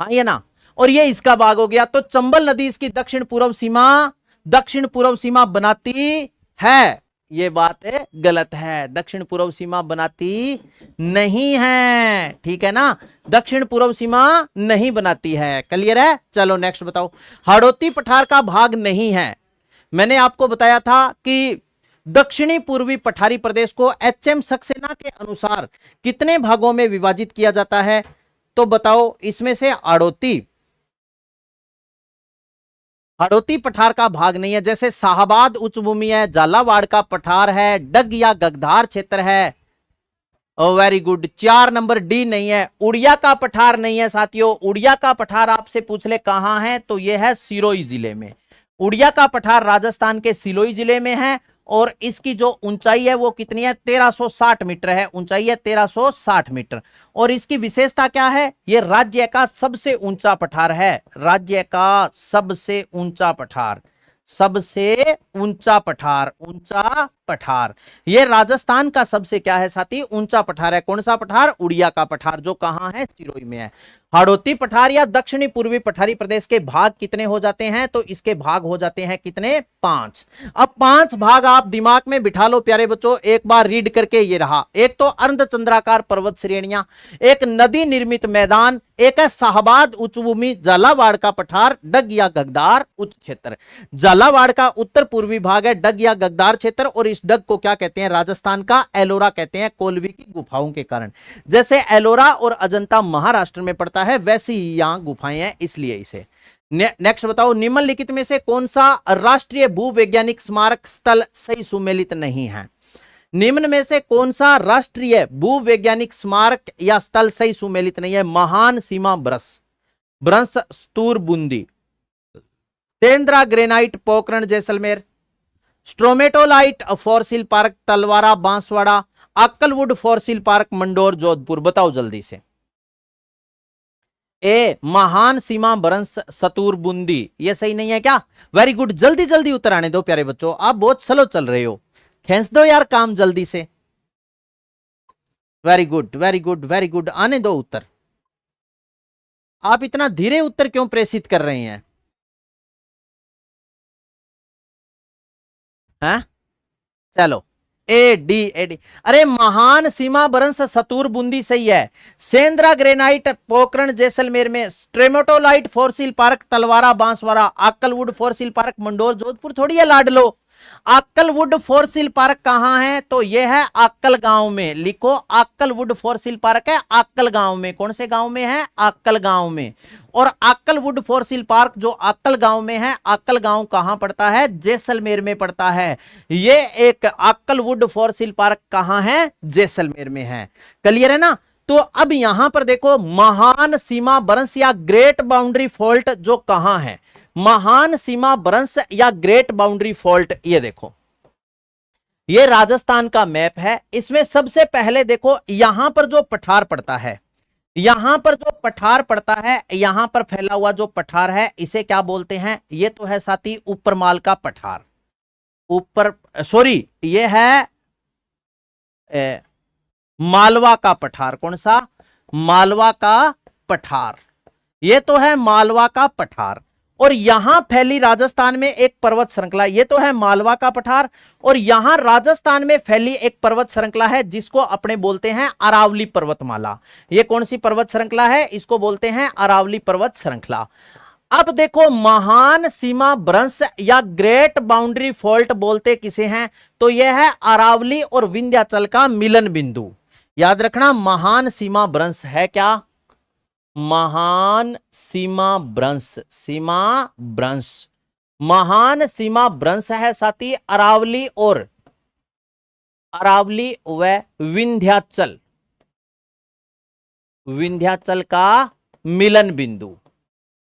हाँ या ना। और ये इसका भाग हो गया। तो चंबल नदी इसकी दक्षिण पूर्व सीमा बनाती है। ये बात है गलत है, दक्षिण पूर्व सीमा बनाती नहीं है। ठीक है ना, दक्षिण पूर्व सीमा नहीं बनाती है। क्लियर है? चलो नेक्स्ट बताओ। हाड़ौती पठार का भाग नहीं है। मैंने आपको बताया था कि दक्षिणी पूर्वी पठारी प्रदेश को एचएम सक्सेना के अनुसार कितने भागों में विभाजित किया जाता है? तो बताओ इसमें से हाड़ौती पठार का भाग नहीं है। जैसे शाहबाद उच्च भूमि है, झालावाड़ का पठार है, डग या गगधार क्षेत्र है। Very good. 4 नंबर डी नहीं है। उड़िया का पठार नहीं है साथियों। उड़िया का पठार आपसे पूछ ले कहां है, तो यह है सिरोही जिले में। उड़िया का पठार राजस्थान के सिलोई जिले में है और इसकी जो ऊंचाई है वो कितनी है, 1360 मीटर है, ऊंचाई है 1360 मीटर। और इसकी विशेषता क्या है, ये राज्य का सबसे ऊंचा पठार है, राज्य का सबसे ऊंचा पठार, सबसे ऊंचा पठार, ऊंचा पठार। ये राजस्थान का सबसे क्या है साथी, ऊंचा पठार है। कौन सा पठार, उड़िया का पठार, जो कहां है, सिरोही में है। हाड़ौती पठार या दक्षिणी पूर्वी पठारी प्रदेश के भाग कितने हो जाते हैं, तो इसके भाग हो जाते हैं कितने, 5। अब 5 भाग आप दिमाग में बिठा लो प्यारे बच्चों, एक बार रीड करके। ये रहा, एक तो अर्धचंद्राकार पर्वत श्रेणियां, एक नदी निर्मित मैदान, एक है शाहबाद उच्चभूमि, झालावाड़ का पठार, डग या गगदार उच्च क्षेत्र। झालावाड़ का उत्तर पूर्वी भाग है डग या गगदार क्षेत्र, और इस डग को क्या कहते हैं, राजस्थान का एलोरा कहते हैं, कोलवी की गुफाओं के कारण। जैसे एलोरा और अजंता महाराष्ट्र में पड़ता है, वैसी ही यहां गुफाएं हैं, इसलिए इसे। नेक्स्ट बताओ, निम्नलिखित में से कौन सा राष्ट्रीय भूवैज्ञानिक स्मारक स्थल सही सुमेलित नहीं है। निम्न में से कौन सा राष्ट्रीय भूवैज्ञानिक स्मारक या स्थल सही सुमेलित नहीं है। महान सीमा ब्रंश Satur Bundi, Sendra granite Pokhran Jaisalmer, stromatolite fossil park Talwara Banswara, Akal wood fossil park Mandore Jodhpur. बताओ जल्दी से। ए महान सीमा ब्रंश सतूर बूंदी, ये सही नहीं है क्या। वेरी गुड, जल्दी जल्दी उतर आने दो प्यारे बच्चों, आप बहुत स्लो चल रहे हो, खींच दो यार काम जल्दी से। Very good very good very good, आने दो उत्तर। आप इतना धीरे उत्तर क्यों प्रेषित कर रहे हैं, हैं? चलो एडी, अरे महान सीमा ब्रंश सतूर बूंदी सही है। सेंद्रा ग्रेनाइट पोखरण जैसलमेर में, स्ट्रेमोटोलाइट fossil park Talwara Banswara, Akal wood fossil park Mandore Jodhpur थोड़ी है लाडलो। अक्कलवुड फॉसिल पार्क कहां है, तो यह है अक्कल गांव में, लिखो अक्कलवुड फॉसिल पार्क है अक्कल गांव में। कौन से गांव में है, अक्कल गांव में। और अक्कलवुड फॉसिल पार्क जो अक्कल गांव में है, अक्कल गांव कहां पड़ता है, जैसलमेर में पड़ता है। ये एक अक्कलवुड फॉसिल पार्क कहां है, जैसलमेर में है। क्लियर है ना। तो अब यहां पर देखो, महान सीमा ब्रंश या ग्रेट बाउंड्री फॉल्ट जो कहां है, महान सीमा ब्रंश या ग्रेट बाउंड्री फॉल्ट, ये देखो, ये राजस्थान का मैप है। इसमें सबसे पहले देखो, यहां पर जो पठार पड़ता है, यहां पर जो पठार पड़ता है, यहां पर फैला हुआ जो पठार है, इसे क्या बोलते हैं, ये तो है साथी ऊपरमाल का पठार, ऊपर सॉरी ये है मालवा का पठार। कौन सा, मालवा का पठार, ये तो है मालवा का पठार। और यहां फैली राजस्थान में एक पर्वत श्रृंखला, ये तो है मालवा का पठार, और यहां राजस्थान में फैली एक पर्वत श्रृंखला है जिसको अपने बोलते हैं अरावली पर्वतमाला। ये कौन सी पर्वत श्रृंखला है, इसको बोलते हैं अरावली पर्वत श्रृंखला। अब देखो, महान सीमा ब्रंश या ग्रेट बाउंड्री फॉल्ट बोलते किसे हैं, तो यह है अरावली और विंध्याचल का मिलन बिंदु। याद रखना, महान सीमा ब्रंश है क्या, महान सीमा ब्रंश, सीमा ब्रंश, महान सीमा ब्रंश है साथी अरावली व विंध्याचल, विंध्याचल का मिलन बिंदु,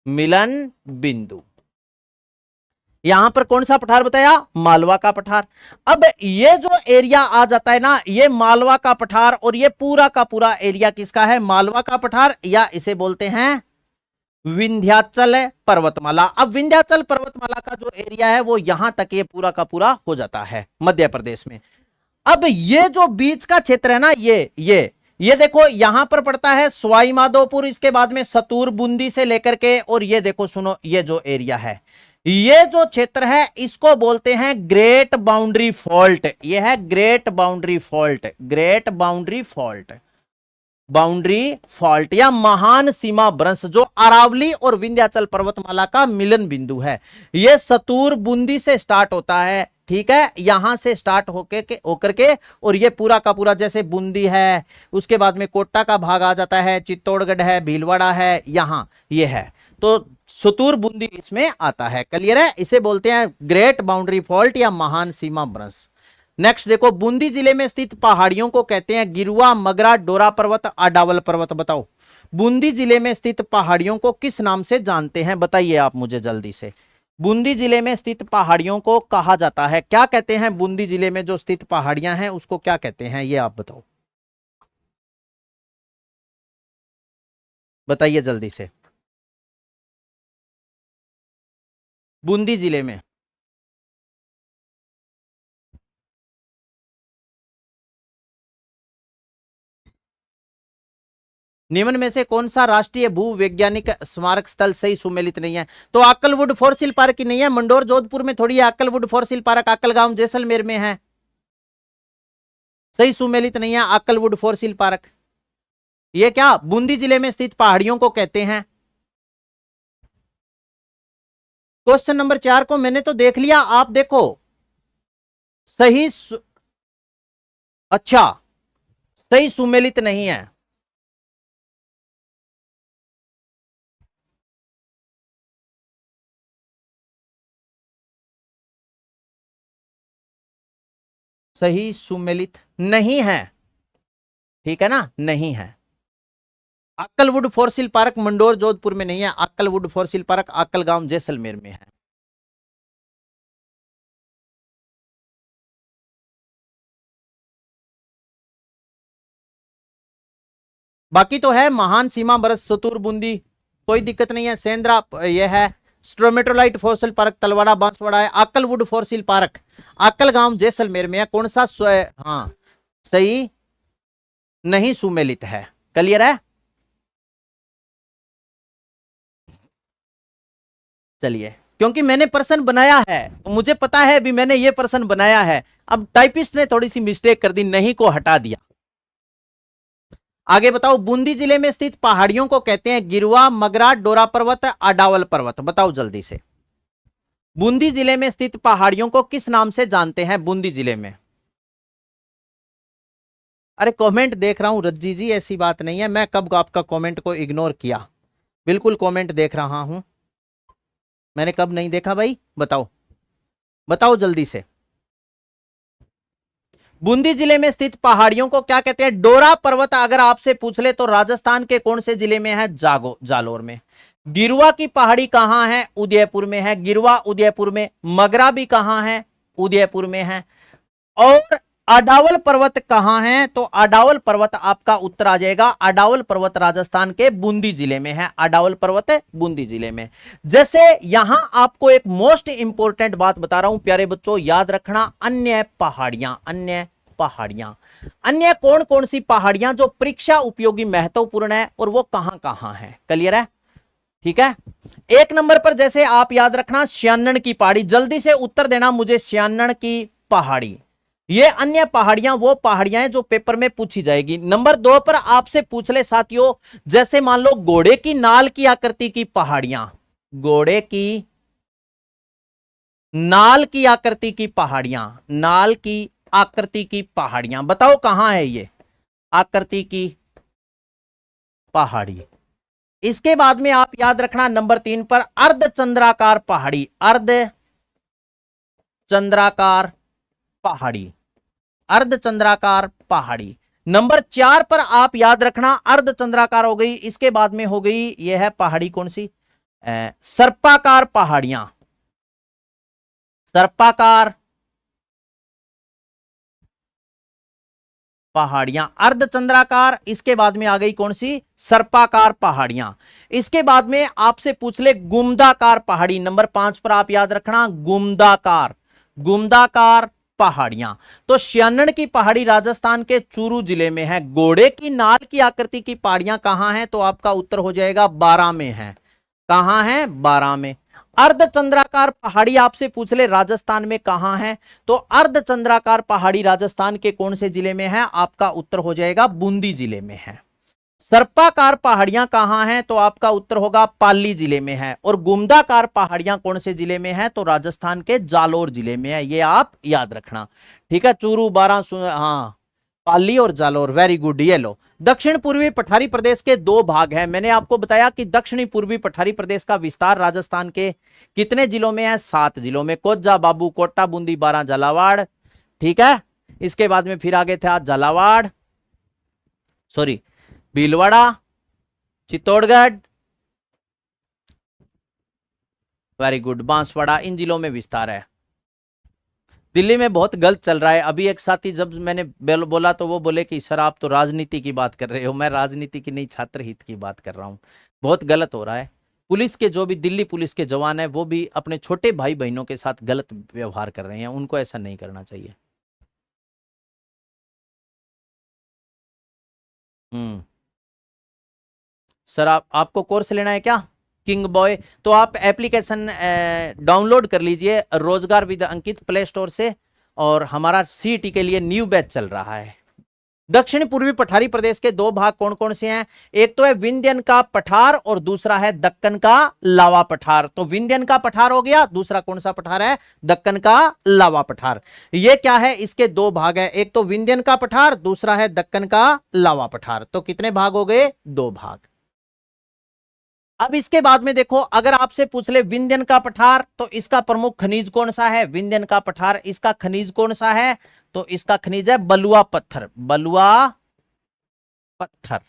मिलन बिंदु। यहां पर कौन सा पठार बताया, मालवा का पठार। अब ये जो एरिया आ जाता है ना, ये मालवा का पठार, और ये पूरा का पूरा एरिया किसका है, मालवा का पठार, या इसे बोलते हैं विंध्याचल पर्वतमाला। अब विंध्याचल पर्वतमाला का जो एरिया है वो यहां तक ये पूरा का पूरा हो जाता है मध्य प्रदेश में। अब ये जो बीच का क्षेत्र है ना, ये देखो, यहां पर पड़ता है सवाई माधोपुर, इसके बाद में सतूर बूंदी से लेकर के, और ये देखो सुनो, ये जो एरिया है, ये जो क्षेत्र है, इसको बोलते हैं ग्रेट बाउंड्री फॉल्ट। ये है great boundary fault, great boundary fault, boundary fault या महान सीमा ब्रंश, जो अरावली और विंध्याचल पर्वतमाला का मिलन बिंदु है। ये सतूर बूंदी से स्टार्ट होता है, ठीक है, यहां से स्टार्ट होकर के और ये पूरा का पूरा, जैसे बूंदी है, उसके बाद में कोटा का भाग आ जाता है, चित्तौड़गढ़ है, भीलवाड़ा है, यहां ये है, तो सतूर बूंदी इसमें आता है। क्लियर है, इसे बोलते हैं ग्रेट बाउंड्री फॉल्ट या महान सीमा ब्रंश। नेक्स्ट देखो, बूंदी जिले में स्थित पहाड़ियों को कहते हैं गिरुआ, मगरा, डोरा पर्वत, आडावल पर्वत। बताओ, बूंदी जिले में स्थित पहाड़ियों को किस नाम से जानते हैं, बताइए आप मुझे जल्दी से। बूंदी जिले में स्थित पहाड़ियों को कहा जाता है, क्या कहते हैं? बूंदी जिले में जो स्थित पहाड़ियां हैं उसको क्या कहते हैं, ये आप बताओ, बताइए जल्दी से। बूंदी जिले में निम्न में से कौन सा राष्ट्रीय भूवैज्ञानिक स्मारक स्थल सही सुमेलित नहीं है? तो आकलवुड फोर्सिल पार्क की नहीं है, मंडोर जोधपुर में थोड़ी है आकलवुड फोर्सिल पार्क, आकलगांव जैसलमेर में है। सही सुमेलित नहीं है आकलवुड फोर्सिल पार्क। ये क्या बूंदी जिले में स्थित पहाड़ियों को कहते हैं? क्वेश्चन नंबर 4 को मैंने तो देख लिया, आप देखो। सही अच्छा, सही सुमेलित नहीं है। सही सुमेलित नहीं है, ठीक है ना, नहीं है। अक्कलवुड फोर्सिल पार्क मंडोर जोधपुर में नहीं है, अक्कलवुड फोर्सिल पार्क अक्कलगांव जैसलमेर में है। बाकी तो है महान सीमा बरस सतुर बूंदी, कोई दिक्कत नहीं है। सेंद्रा यह है, स्ट्रोमेट्रोलाइट फोर्सिल पार्क तलवाड़ा बांसवाड़ा है। अक्कलवुड फोर्सिल पार्क अक्कलगांव जैसलमेर में है। कौन सा हाँ सही नहीं सुमेलित है। क्लियर है? चलिए, क्योंकि मैंने प्रश्न बनाया है तो मुझे पता है भी मैंने ये प्रश्न बनाया है, अब टाइपिस्ट ने थोड़ी सी मिस्टेक कर दी, नहीं को हटा दिया। आगे बताओ, बूंदी जिले में स्थित पहाड़ियों को कहते हैं गिरवा, मगरा, डोरा पर्वत, अडावल पर्वत, बताओ जल्दी से। बूंदी जिले में स्थित पहाड़ियों को किस नाम से जानते हैं बूंदी जिले में? अरे कमेंट देख रहा हूं रज्जी जी, ऐसी बात नहीं है, मैं कब आपका कमेंट को इग्नोर किया, बिल्कुल कमेंट देख रहा हूं, मैंने कब नहीं देखा भाई, बताओ बताओ जल्दी से। बूंदी जिले में स्थित पहाड़ियों को क्या कहते हैं? डोरा पर्वत अगर आपसे पूछ ले तो राजस्थान के कौन से जिले में है? जालोर में। गिरवा की पहाड़ी कहां है? उदयपुर में है, गिरवा उदयपुर में। मगरा भी कहां है? उदयपुर में है। और अडावल पर्वत कहां है? तो अडावल पर्वत आपका उत्तर आ जाएगा, अडावल पर्वत राजस्थान के बूंदी जिले में है, अडावल पर्वत बूंदी जिले में। जैसे यहां आपको एक मोस्ट इंपोर्टेंट बात बता रहा हूं प्यारे बच्चों, याद रखना, अन्य पहाड़ियां, अन्य पहाड़ियां, अन्य कौन कौन सी पहाड़ियां जो परीक्षा उपयोगी महत्वपूर्ण है और वो कहां कहां है। क्लियर है? ठीक है। एक नंबर पर जैसे आप याद रखना सियानन की पहाड़ी, जल्दी से उत्तर देना मुझे, सियानन की पहाड़ी। ये अन्य पहाड़ियां वो पहाड़ियां हैं जो पेपर में पूछी जाएगी। नंबर 2 पर आपसे पूछ ले साथियों, जैसे मान लो घोड़े की नाल की आकृति की पहाड़ियां, घोड़े की नाल की आकृति की पहाड़ियां, नाल की आकृति की पहाड़ियां, बताओ कहां है ये आकृति की पहाड़ी। इसके बाद में आप याद रखना नंबर 3 पर अर्धचंद्राकार पहाड़ी, अर्धचंद्राकार पहाड़ी, अर्धचंद्राकार पहाड़ी। नंबर 4 पर आप याद रखना अर्धचंद्राकार हो गई, इसके बाद में हो गई यह है पहाड़ी कौन सी? सर्पाकार पहाड़ियां, सर्पाकार पहाड़ियां, अर्धचंद्राकार, इसके बाद में आ गई कौन सी? सर्पाकार पहाड़ियां। इसके बाद में आपसे पूछ ले गुम्दाकार पहाड़ी, नंबर 5 पर आप याद रखना गुम्दाकार, गुम्दाकार पहाड़ियां। तो सियानन की पहाड़ी राजस्थान के चूरू जिले में है। घोड़े की नाल की आकृति की पहाड़ियां कहां हैं? तो आपका उत्तर हो जाएगा 12 में है। कहां है? 12 में। अर्धचंद्राकार पहाड़ी आपसे पूछ ले राजस्थान में कहां है? तो अर्धचंद्राकार पहाड़ी राजस्थान के कौन से जिले में है? आपका उत्तर हो जाएगा बूंदी जिले में है। सर्पाकार पहाड़ियां कहां हैं? तो आपका उत्तर होगा पाली जिले में है। और गुम्दाकार पहाड़ियां कौन से जिले में है? तो राजस्थान के जालोर जिले में है, ये आप याद रखना। ठीक है, चूरू 12, हाँ पाली और जालोर, वेरी गुड। ये लो, दक्षिण पूर्वी पठारी प्रदेश के 2 भाग हैं। मैंने आपको बताया कि दक्षिणी पूर्वी पठारी प्रदेश का विस्तार राजस्थान के कितने जिलों में है? 7 जिलों में, कोज्जा, बाबू, कोटा, बूंदी, बारां, झालावाड़। ठीक है, इसके बाद में फिर आगे था Jhalawar, sorry Bhilwara, Chittorgarh, very good. Banswara, इन जिलों में विस्तार है। दिल्ली में बहुत गलत चल रहा है। अभी एक साथी जब मैंने बोला तो वो बोले कि सर आप तो राजनीति की बात कर रहे हो। मैं राजनीति की नहीं, छात्र हित की बात कर रहा हूँ। बहुत गलत हो रहा है। पुलिस के जो भी दिल्ली पुलिस के जवान है वो भी अपने छोटे भाई बहनों के साथ गलत व्यवहार कर रहे हैं। उनको ऐसा नहीं करना चाहिए। सर आपको कोर्स लेना है क्या किंग बॉय? तो आप एप्लीकेशन डाउनलोड कर लीजिए रोजगार विद अंकित प्ले स्टोर से। और हमारा सीईटी के लिए न्यू बैच चल रहा है। दक्षिण पूर्वी पठारी प्रदेश के दो भाग कौन कौन से हैं? एक तो है विंध्यन का पठार और दूसरा है दक्कन का लावा पठार। तो विंध्यन का पठार हो गया, दूसरा कौन सा पठार है? दक्कन का लावा पठार। ये क्या है? इसके दो भाग है, एक तो विंध्यन का पठार, दूसरा है दक्कन का लावा पठार। तो कितने भाग हो गए? दो भाग। अब इसके बाद में देखो, अगर आपसे पूछ ले विंध्यन का पठार तो इसका प्रमुख खनिज कौन सा है? विंध्यन का पठार इसका खनिज कौन सा है? तो इसका खनिज है बलुआ पत्थर। बलुआ पत्थर,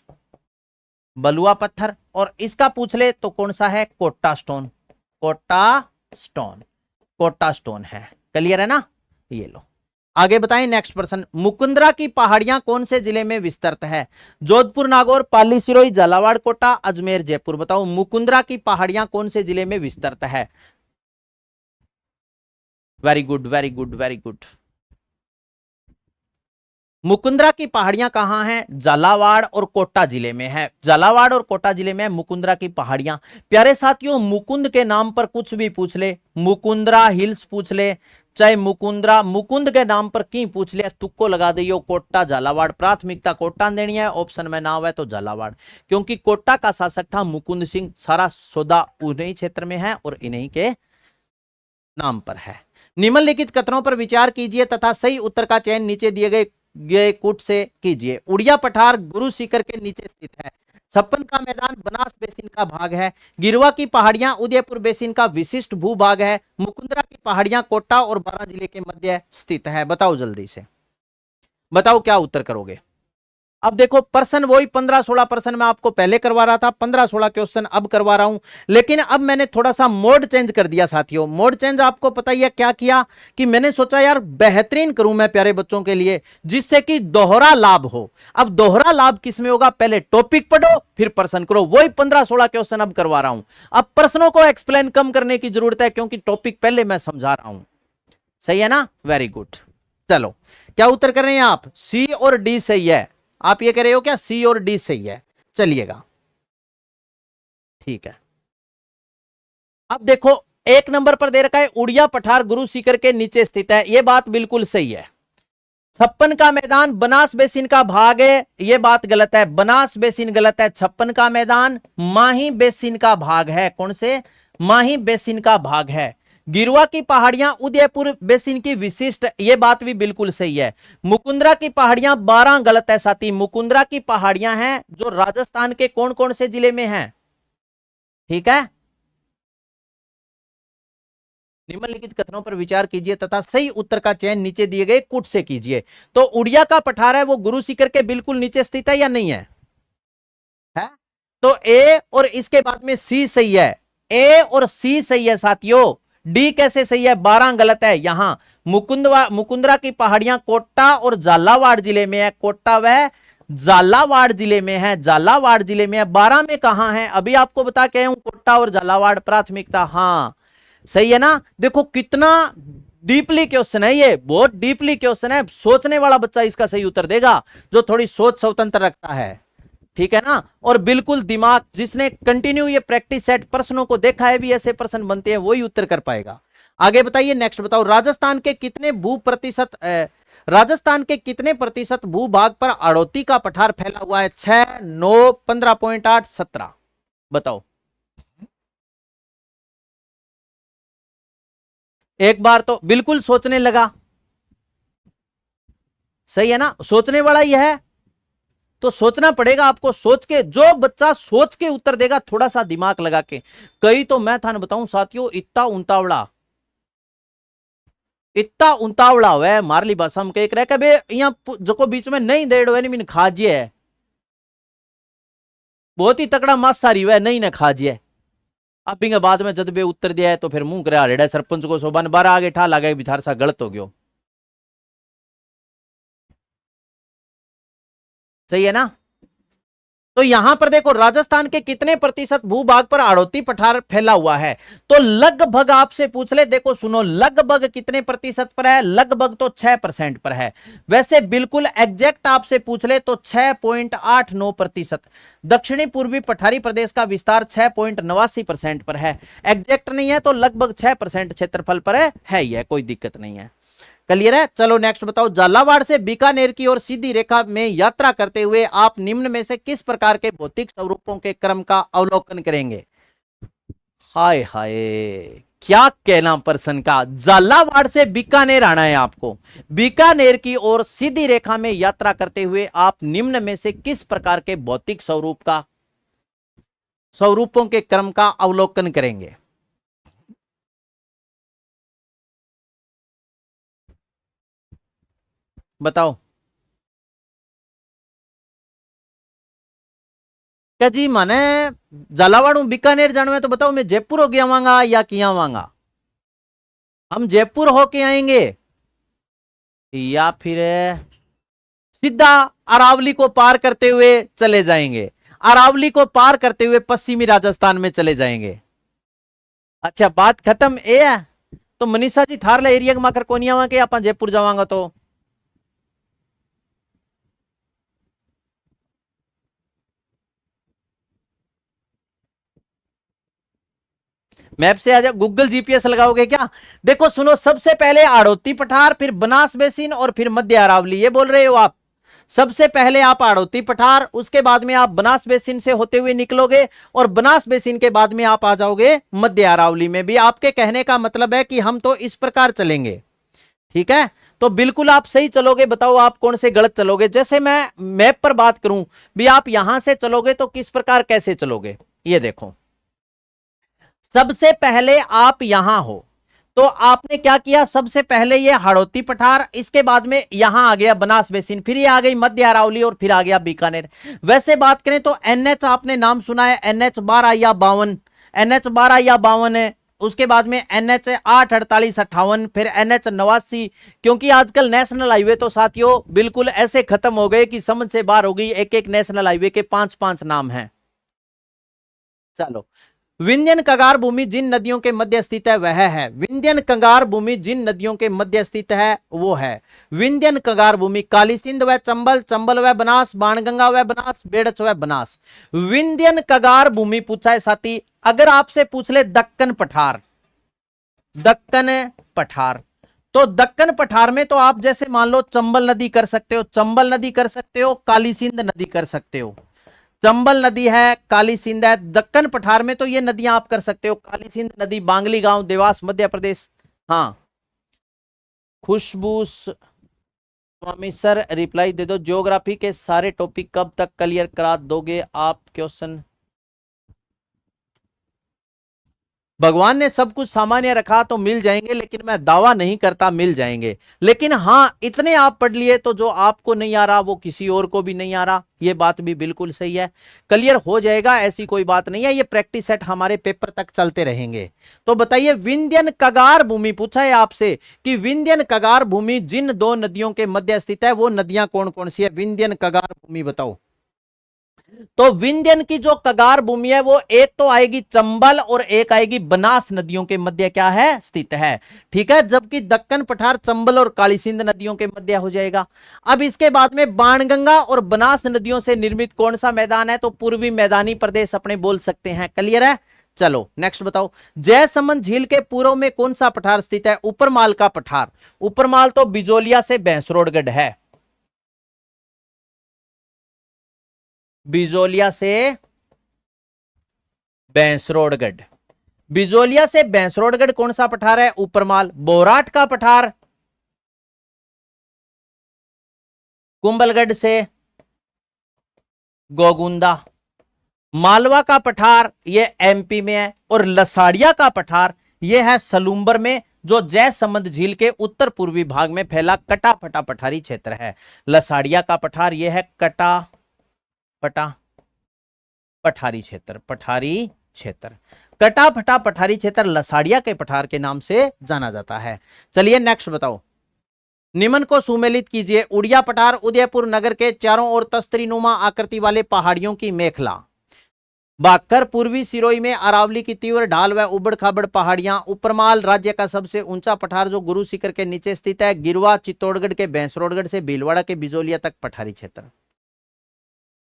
बलुआ पत्थर। और इसका पूछ ले तो कौन सा है? कोट्टा स्टोन। कोट्टा स्टोन, कोट्टा स्टोन है। क्लियर है ना? ये लो आगे बताएं। नेक्स्ट प्रश्न, मुकुंदरा की पहाड़ियां कौन से जिले में विस्तृत है? जोधपुर, नागौर, पाली, सिरोही, झालावाड़, कोटा, अजमेर, जयपुर। बताओ मुकुंदरा की पहाड़ियां कौन से जिले में विस्तृत है? Very good, very good, very good. Mukundra की पहाड़ियां कहां हैं? झालावाड़ और कोटा जिले में है। झालावाड़ और कोटा जिले में मुकुंदरा की पहाड़ियां। प्यारे साथियों, मुकुंद के नाम पर कुछ भी पूछ ले, मुकुंदरा हिल्स पूछ ले, चाहे मुकुंदरा, मुकुंद के नाम पर की पूछ लिया, तुक्को लगा दियो कोटा झालावाड़। प्राथमिकता कोटा देनी है, ऑप्शन में ना हुआ तो झालावाड़, क्योंकि कोटा का शासक था मुकुंद सिंह। सारा सौदा उन्हीं क्षेत्र में है और इन्हीं के नाम पर है। निम्नलिखित कथनों पर विचार कीजिए तथा सही उत्तर का चयन नीचे दिए गए कूट से कीजिए। उड़िया पठार गुरु सीकर के नीचे स्थित है। छप्पन का मैदान बनास बेसिन का भाग है। गिरवा की पहाड़ियां उदयपुर बेसिन का विशिष्ट भूभाग है। मुकुंदरा की पहाड़ियां कोटा और बारां जिले के मध्य स्थित है। बताओ जल्दी से, बताओ क्या उत्तर करोगे? अब देखो प्रश्न वही 15-16 प्रश्न मैं आपको पहले करवा रहा था, 15-16 क्वेश्चन अब करवा रहा हूं। लेकिन अब मैंने थोड़ा सा मोड चेंज कर दिया साथियों। मोड चेंज आपको पता ही है क्या किया कि मैंने सोचा यार बेहतरीन करूं मैं प्यारे बच्चों के लिए, जिससे कि दोहरा लाभ हो। अब दोहरा लाभ किस में होगा? पहले टॉपिक पढ़ो फिर प्रश्न करो। वही 15-16 क्वेश्चन अब करवा रहा हूं। अब प्रश्नों को एक्सप्लेन कम करने की जरूरत है, क्योंकि टॉपिक पहले मैं समझा रहा हूं। सही है ना? Very good. चलो क्या उत्तर कर रहे हैं आप? सी और डी सही है। आप ये कह रहे हो क्या सी और डी सही है? चलिएगा ठीक है। अब देखो एक नंबर पर दे रखा है उड़िया पठार गुरु सीकर के नीचे स्थित है। यह बात बिल्कुल सही है। छप्पन का मैदान बनास बेसिन का भाग है, यह बात गलत है। बनास बेसिन गलत है। छप्पन का मैदान माही बेसिन का भाग है। कौन से? माही बेसिन का भाग है। गिरवा की पहाड़ियां उदयपुर बेसिन की विशिष्ट, यह बात भी बिल्कुल सही है। मुकुंदरा की पहाड़ियां 12 गलत है साथी। मुकुंदरा की पहाड़ियां हैं जो राजस्थान के कौन कौन से जिले में हैं? ठीक है। निम्नलिखित कथनों पर विचार कीजिए तथा सही उत्तर का चयन नीचे दिए गए कूट से कीजिए। तो उड़िया का पठार है वो गुरु सीकर के बिल्कुल नीचे स्थित है या नहीं है? है? तो ए और इसके बाद में सी सही है। ए और सी सही है साथियों। डी कैसे सही है? 12 गलत है। यहां मुकुंदरा की पहाड़ियां कोटा और झालावाड़ जिले में है। कोटा व झालावाड़ जिले में है। झालावाड़ जिले में है। 12 में कहां है? अभी आपको बता के हूं कोटा और झालावाड़ प्राथमिकता। हाँ सही है ना? देखो कितना डीपली क्वेश्चन है, ये बहुत डीपली क्वेश्चन है। सोचने वाला बच्चा इसका सही उत्तर देगा जो थोड़ी सोच स्वतंत्र रखता है। ठीक है ना? और बिल्कुल दिमाग, जिसने कंटिन्यू ये प्रैक्टिस सेट प्रश्नों को देखा है भी ऐसे प्रश्न बनते हैं, वही उत्तर कर पाएगा। आगे बताइए नेक्स्ट बताओ। राजस्थान के कितने प्रतिशत भूभाग पर आड़ोती का पठार फैला हुआ है? 6, 9, 15.8, 17। बताओ। एक बार तो बिल्कुल सोचने लगा। सही है ना? सोचने वाला ही है तो सोचना पड़ेगा आपको। सोच के, जो बच्चा सोच के उत्तर देगा थोड़ा सा दिमाग लगा के। कई तो मैं थाने बताऊं साथियों, इतना उतावड़ा हुआ मारली भाषा में कह रहा है यहाँ जो बीच में नहीं देड़ हुआ नहीं खाजिए है, बहुत ही तकड़ा मास सारी हुआ नहीं ना खाजिए। अब इंगे बाद में जब बे उत्तर दिया है तो फिर मुंह करे हालेड़ा सरपंच को शोभा ने 12 आगे ठा लगा बिथार सा गलत हो गयो। सही है ना। तो यहां पर देखो राजस्थान के कितने प्रतिशत भूभाग पर आड़ोती पठार फैला हुआ है, तो लगभग आपसे पूछ ले, देखो सुनो, लगभग कितने प्रतिशत पर है, लगभग तो 6% पर है। वैसे बिल्कुल एग्जैक्ट आपसे पूछ ले तो 6.89%। दक्षिणी पूर्वी पठारी प्रदेश का विस्तार 6.89% पर है। एग्जैक्ट नहीं है तो लगभग 6% क्षेत्रफल पर है ही है, कोई दिक्कत नहीं है। क्लियर है। चलो नेक्स्ट बताओ, झालावाड़ से बीकानेर की ओर सीधी रेखा में यात्रा करते हुए आप निम्न में से किस प्रकार के भौतिक स्वरूपों के क्रम का अवलोकन करेंगे। हाय हाय, क्या कहना पर्सन का। झालावाड़ से बीकानेर आना है आपको, बीकानेर की ओर सीधी रेखा में यात्रा करते हुए आप निम्न में से किस प्रकार के भौतिक स्वरूपों के क्रम का अवलोकन करेंगे। बताओ क्या जी। माने झालावाड़ बीकानेर जाने में तो बताओ, मैं जयपुर हो गया आवांगा या किया आवांगा। हम जयपुर होके आएंगे या फिर सीधा अरावली को पार करते हुए चले जाएंगे, अरावली को पार करते हुए पश्चिमी राजस्थान में चले जाएंगे। अच्छा बात खत्म ए है। तो मनीषा जी थारला एरिया में माकर कोनी आवा के आप जयपुर जावांगा तो मैप से आ जाओ, गूगल जीपीएस लगाओगे क्या। देखो सुनो, सबसे पहले आड़ोती पठार, फिर बनास बेसिन और फिर मध्य अरावली, ये बोल रहे हो आप। सबसे पहले आप आड़ोती पठार, उसके बाद में आप बनास बेसिन से होते हुए निकलोगे और बनास बेसिन के बाद में आप आ जाओगे मध्य अरावली में भी। आपके कहने का मतलब है कि हम तो इस प्रकार चलेंगे, ठीक है। तो बिल्कुल आप सही चलोगे। बताओ आप कौन से गलत चलोगे। जैसे मैं मैप पर बात करूं भी, आप यहां से चलोगे तो किस प्रकार कैसे चलोगे। ये देखो, सबसे पहले आप यहां हो तो आपने क्या किया, सबसे पहले ये हाड़ौती पठार, इसके बाद में यहां आ गया बनास बेसिन, फिर ये आ गई मध्य अरावली और फिर आ गया बीकानेर। वैसे बात करें तो एनएच आपने नाम सुना है, एनएच 12 या 52, एनएच 12 या 52 है। उसके बाद में एनएच 8, 48, 58, फिर एनएच 89। क्योंकि आजकल नेशनल हाईवे तो साथियों बिल्कुल ऐसे खत्म हो गए कि समझ से बाहर हो गई। एक एक नेशनल हाईवे के 5-5 नाम हैं। चलो, विंध्यन कगार भूमि जिन नदियों के मध्य स्थित है वह है, विंध्यन कगार भूमि जिन नदियों के मध्य स्थित है वो है विंध्यन कगार भूमि, काली सिंध व चंबल, चंबल व बनास, बाणगंगा व बनास, बेड़च व बनास। विंध्यन कगार भूमि पूछा है साथी। अगर आपसे पूछ ले दक्कन पठार, दक्कन पठार, तो दक्कन पठार में तो आप जैसे मान लो चंबल नदी कर सकते हो, चंबल नदी कर सकते हो, काली सिंध नदी कर सकते हो। चंबल नदी है, काली सिंध है। दक्कन पठार में तो ये नदियां आप कर सकते हो, काली सिंध नदी, बांगली गांव, देवास, मध्य प्रदेश। हाँ, खुशबू स्वामी सर रिप्लाई दे दो, ज्योग्राफी के सारे टॉपिक कब तक क्लियर करा दोगे आप। क्वेश्चन, भगवान ने सब कुछ सामान्य रखा तो मिल जाएंगे, लेकिन मैं दावा नहीं करता मिल जाएंगे। लेकिन हाँ, इतने आप पढ़ लिए तो जो आपको नहीं आ रहा वो किसी और को भी नहीं आ रहा, ये बात भी बिल्कुल सही है। क्लियर हो जाएगा, ऐसी कोई बात नहीं है। ये प्रैक्टिस सेट हमारे पेपर तक चलते रहेंगे। तो बताइए, विंध्यन कगार भूमि पूछा है आपसे कि विंध्यन कगार भूमि जिन 2 नदियों के मध्य स्थित है वो नदियां कौन कौन सी है। विंध्यन कगार भूमि बताओ। तो विंध्यन की जो कगार भूमि है वो एक तो आएगी चंबल और एक आएगी बनास नदियों के मध्य क्या है, स्थित है, ठीक है। जबकि दक्कन पठार चंबल और काली सिंध नदियों के मध्य हो जाएगा। अब इसके बाद में बाणगंगा और बनास नदियों से निर्मित कौन सा मैदान है, तो पूर्वी मैदानी प्रदेश अपने बोल सकते हैं। क्लियर है। चलो नेक्स्ट बताओ, जयसमंद झील के पूर्व में कौन सा पठार स्थित है। ऊपरमाल का पठार। ऊपरमाल तो बिजोलिया से भैंसरोडगढ़ है, बिजोलिया से भैंसरोडगढ़, बिजोलिया से भैंसरोडगढ़ कौन सा पठार है, ऊपरमाल। बोराट का पठार कुंभलगढ़ से गोगुंदा, मालवा का पठार ये एमपी में है, और लसाड़िया का पठार ये है सलूम्बर में, जो जयसमंद झील के उत्तर पूर्वी भाग में फैला कटा फटा पठारी क्षेत्र है। लसाड़िया का पठार ये है कटा फटा पठारी क्षेत्र, पठारी क्षेत्र। कटा फटा पठारी क्षेत्र लसाड़िया के पठार के नाम से जाना जाता है। चलिए नेक्स्ट बताओ, निम्न को सुमेलित कीजिए। उड़िया पठार उदयपुर नगर के चारों ओर तस्तरीनुमा आकृति वाले पहाड़ियों की मेखला। बाकर पूर्वी सिरोही में अरावली की तीव्र ढाल व उबड़ खाबड़ पहाड़ियां। उपरमाल राज्य का सबसे ऊंचा पठार जो गुरु शिखर के नीचे स्थित है। गिरवा चित्तौड़गढ़ के भैंसरोडगढ़ से भीलवाड़ा के बिजोलिया तक पठारी क्षेत्र।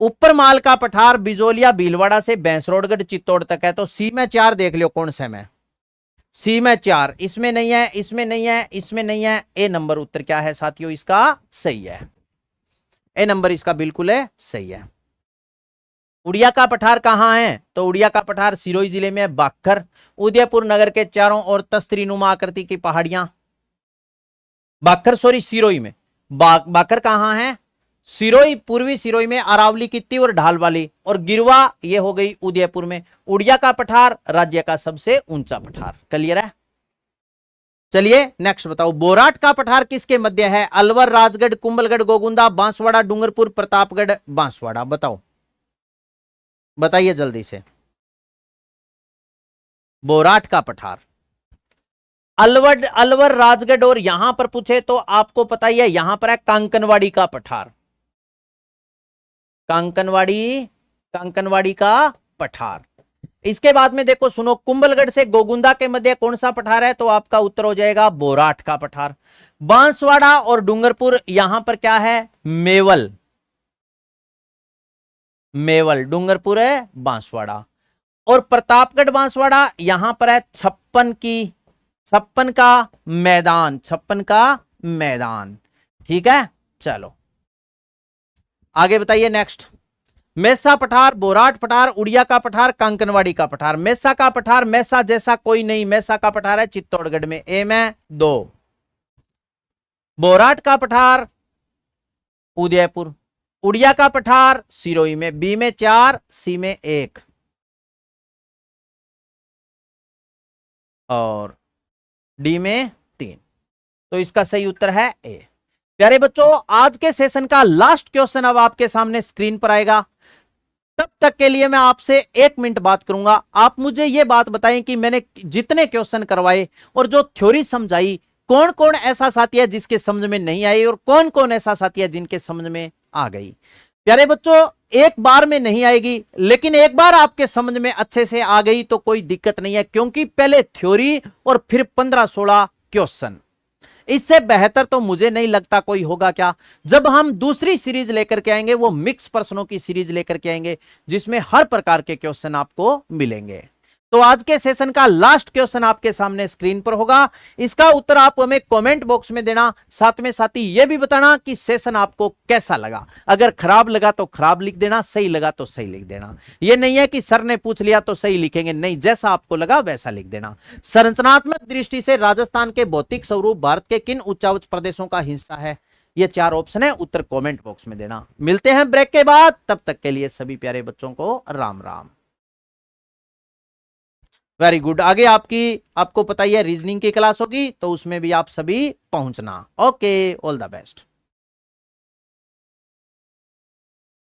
ऊपरमाल का पठार बिजोलिया भीलवाड़ा से भैंसरोडगढ़ चित्तौड़ तक है। तो सी में 4 देख लो कौन से में, सी में 4, इसमें नहीं है, इसमें नहीं है, इसमें नहीं है। ए नंबर उत्तर क्या है साथियों, इसका सही है। ए नंबर इसका बिल्कुल है सही है। उड़िया का पठार कहां है, तो उड़िया का पठार सिरोही जिले में बाकर उदयपुर नगर के चारों ओर तस्तरीनुमा आकृति की पहाड़ियां। बाकर सॉरी सिरोही में, बाकर कहां है, सिरोही पूर्वी सिरोही में अरावली की तीव्र ढाल वाली, और गिरवा ये हो गई उदयपुर में। उड़िया का पठार राज्य का सबसे ऊंचा पठार। क्लियर है। चलिए नेक्स्ट बताओ, बोराट का पठार किसके मध्य है। अलवर, राजगढ़, कुंभलगढ़, गोगुंदा, बांसवाड़ा, डूंगरपुर, प्रतापगढ़, बांसवाड़ा। बताओ, बताइए जल्दी से। बोराट का पठार अलवर, राजगढ़, और यहां पर पूछे तो आपको पता ही है, यहां पर है कांकनवाड़ी का पठार। कांकनवाड़ी का पठार। इसके बाद में देखो सुनो, कुंभलगढ़ से गोगुंदा के मध्य कौन सा पठार है, तो आपका उत्तर हो जाएगा बोराट का पठार। बांसवाड़ा और डूंगरपुर, यहां पर क्या है, मेवल, डूंगरपुर है बांसवाड़ा। और प्रतापगढ़ बांसवाड़ा, यहां पर है 56 का मैदान। ठीक है, चलो आगे बताइए नेक्स्ट। मेसा पठार, बोराट पठार, उड़िया का पठार, कांकनवाड़ी का पठार। मेसा का पठार, मेसा जैसा कोई नहीं, मेसा का पठार है चित्तौड़गढ़ में, ए में 2। बोराट का पठार उदयपुर। उड़िया का पठार सिरोही में, बी में 4, सी में 1 और डी में 3। तो इसका सही उत्तर है ए। प्यारे बच्चों, आज के सेशन का लास्ट क्वेश्चन अब आपके सामने स्क्रीन पर आएगा। तब तक के लिए मैं आपसे 1 मिनट बात करूंगा। आप मुझे यह बात बताएं कि मैंने जितने क्वेश्चन करवाए और जो थ्योरी समझाई, कौन कौन ऐसा साथी है जिसके समझ में नहीं आई और कौन कौन ऐसा साथी है जिनके समझ में आ गई। प्यारे बच्चों, एक बार में नहीं आएगी, लेकिन एक बार आपके समझ में अच्छे से आ गई तो कोई दिक्कत नहीं है, क्योंकि पहले थ्योरी और फिर 15-16 क्वेश्चन। इससे बेहतर तो मुझे नहीं लगता कोई होगा क्या। जब हम दूसरी सीरीज लेकर के आएंगे, वो मिक्स प्रश्नों की सीरीज लेकर के आएंगे, जिसमें हर प्रकार के क्वेश्चन आपको मिलेंगे। तो आज के सेशन का लास्ट क्वेश्चन आपके सामने स्क्रीन पर होगा। इसका उत्तर आप हमें कमेंट बॉक्स में देना। साथ में साथ ही यह भी बताना कि सेशन आपको कैसा लगा। अगर खराब लगा तो खराब लिख देना, सही लगा तो सही लिख देना। यह नहीं है कि सर ने पूछ लिया तो सही लिखेंगे, नहीं, जैसा आपको लगा वैसा लिख देना। संरचनात्मक दृष्टि से राजस्थान के भौतिक स्वरूप भारत के किन उच्चावच प्रदेशों का हिस्सा है? ये 4 ऑप्शन है, उत्तर कमेंट बॉक्स में देना। मिलते हैं ब्रेक के बाद, तब तक के लिए सभी प्यारे बच्चों को राम राम। Very good. आगे आपको पता ही है रीजनिंग की क्लास होगी, तो उसमें भी आप सभी पहुंचना। Okay, all the best.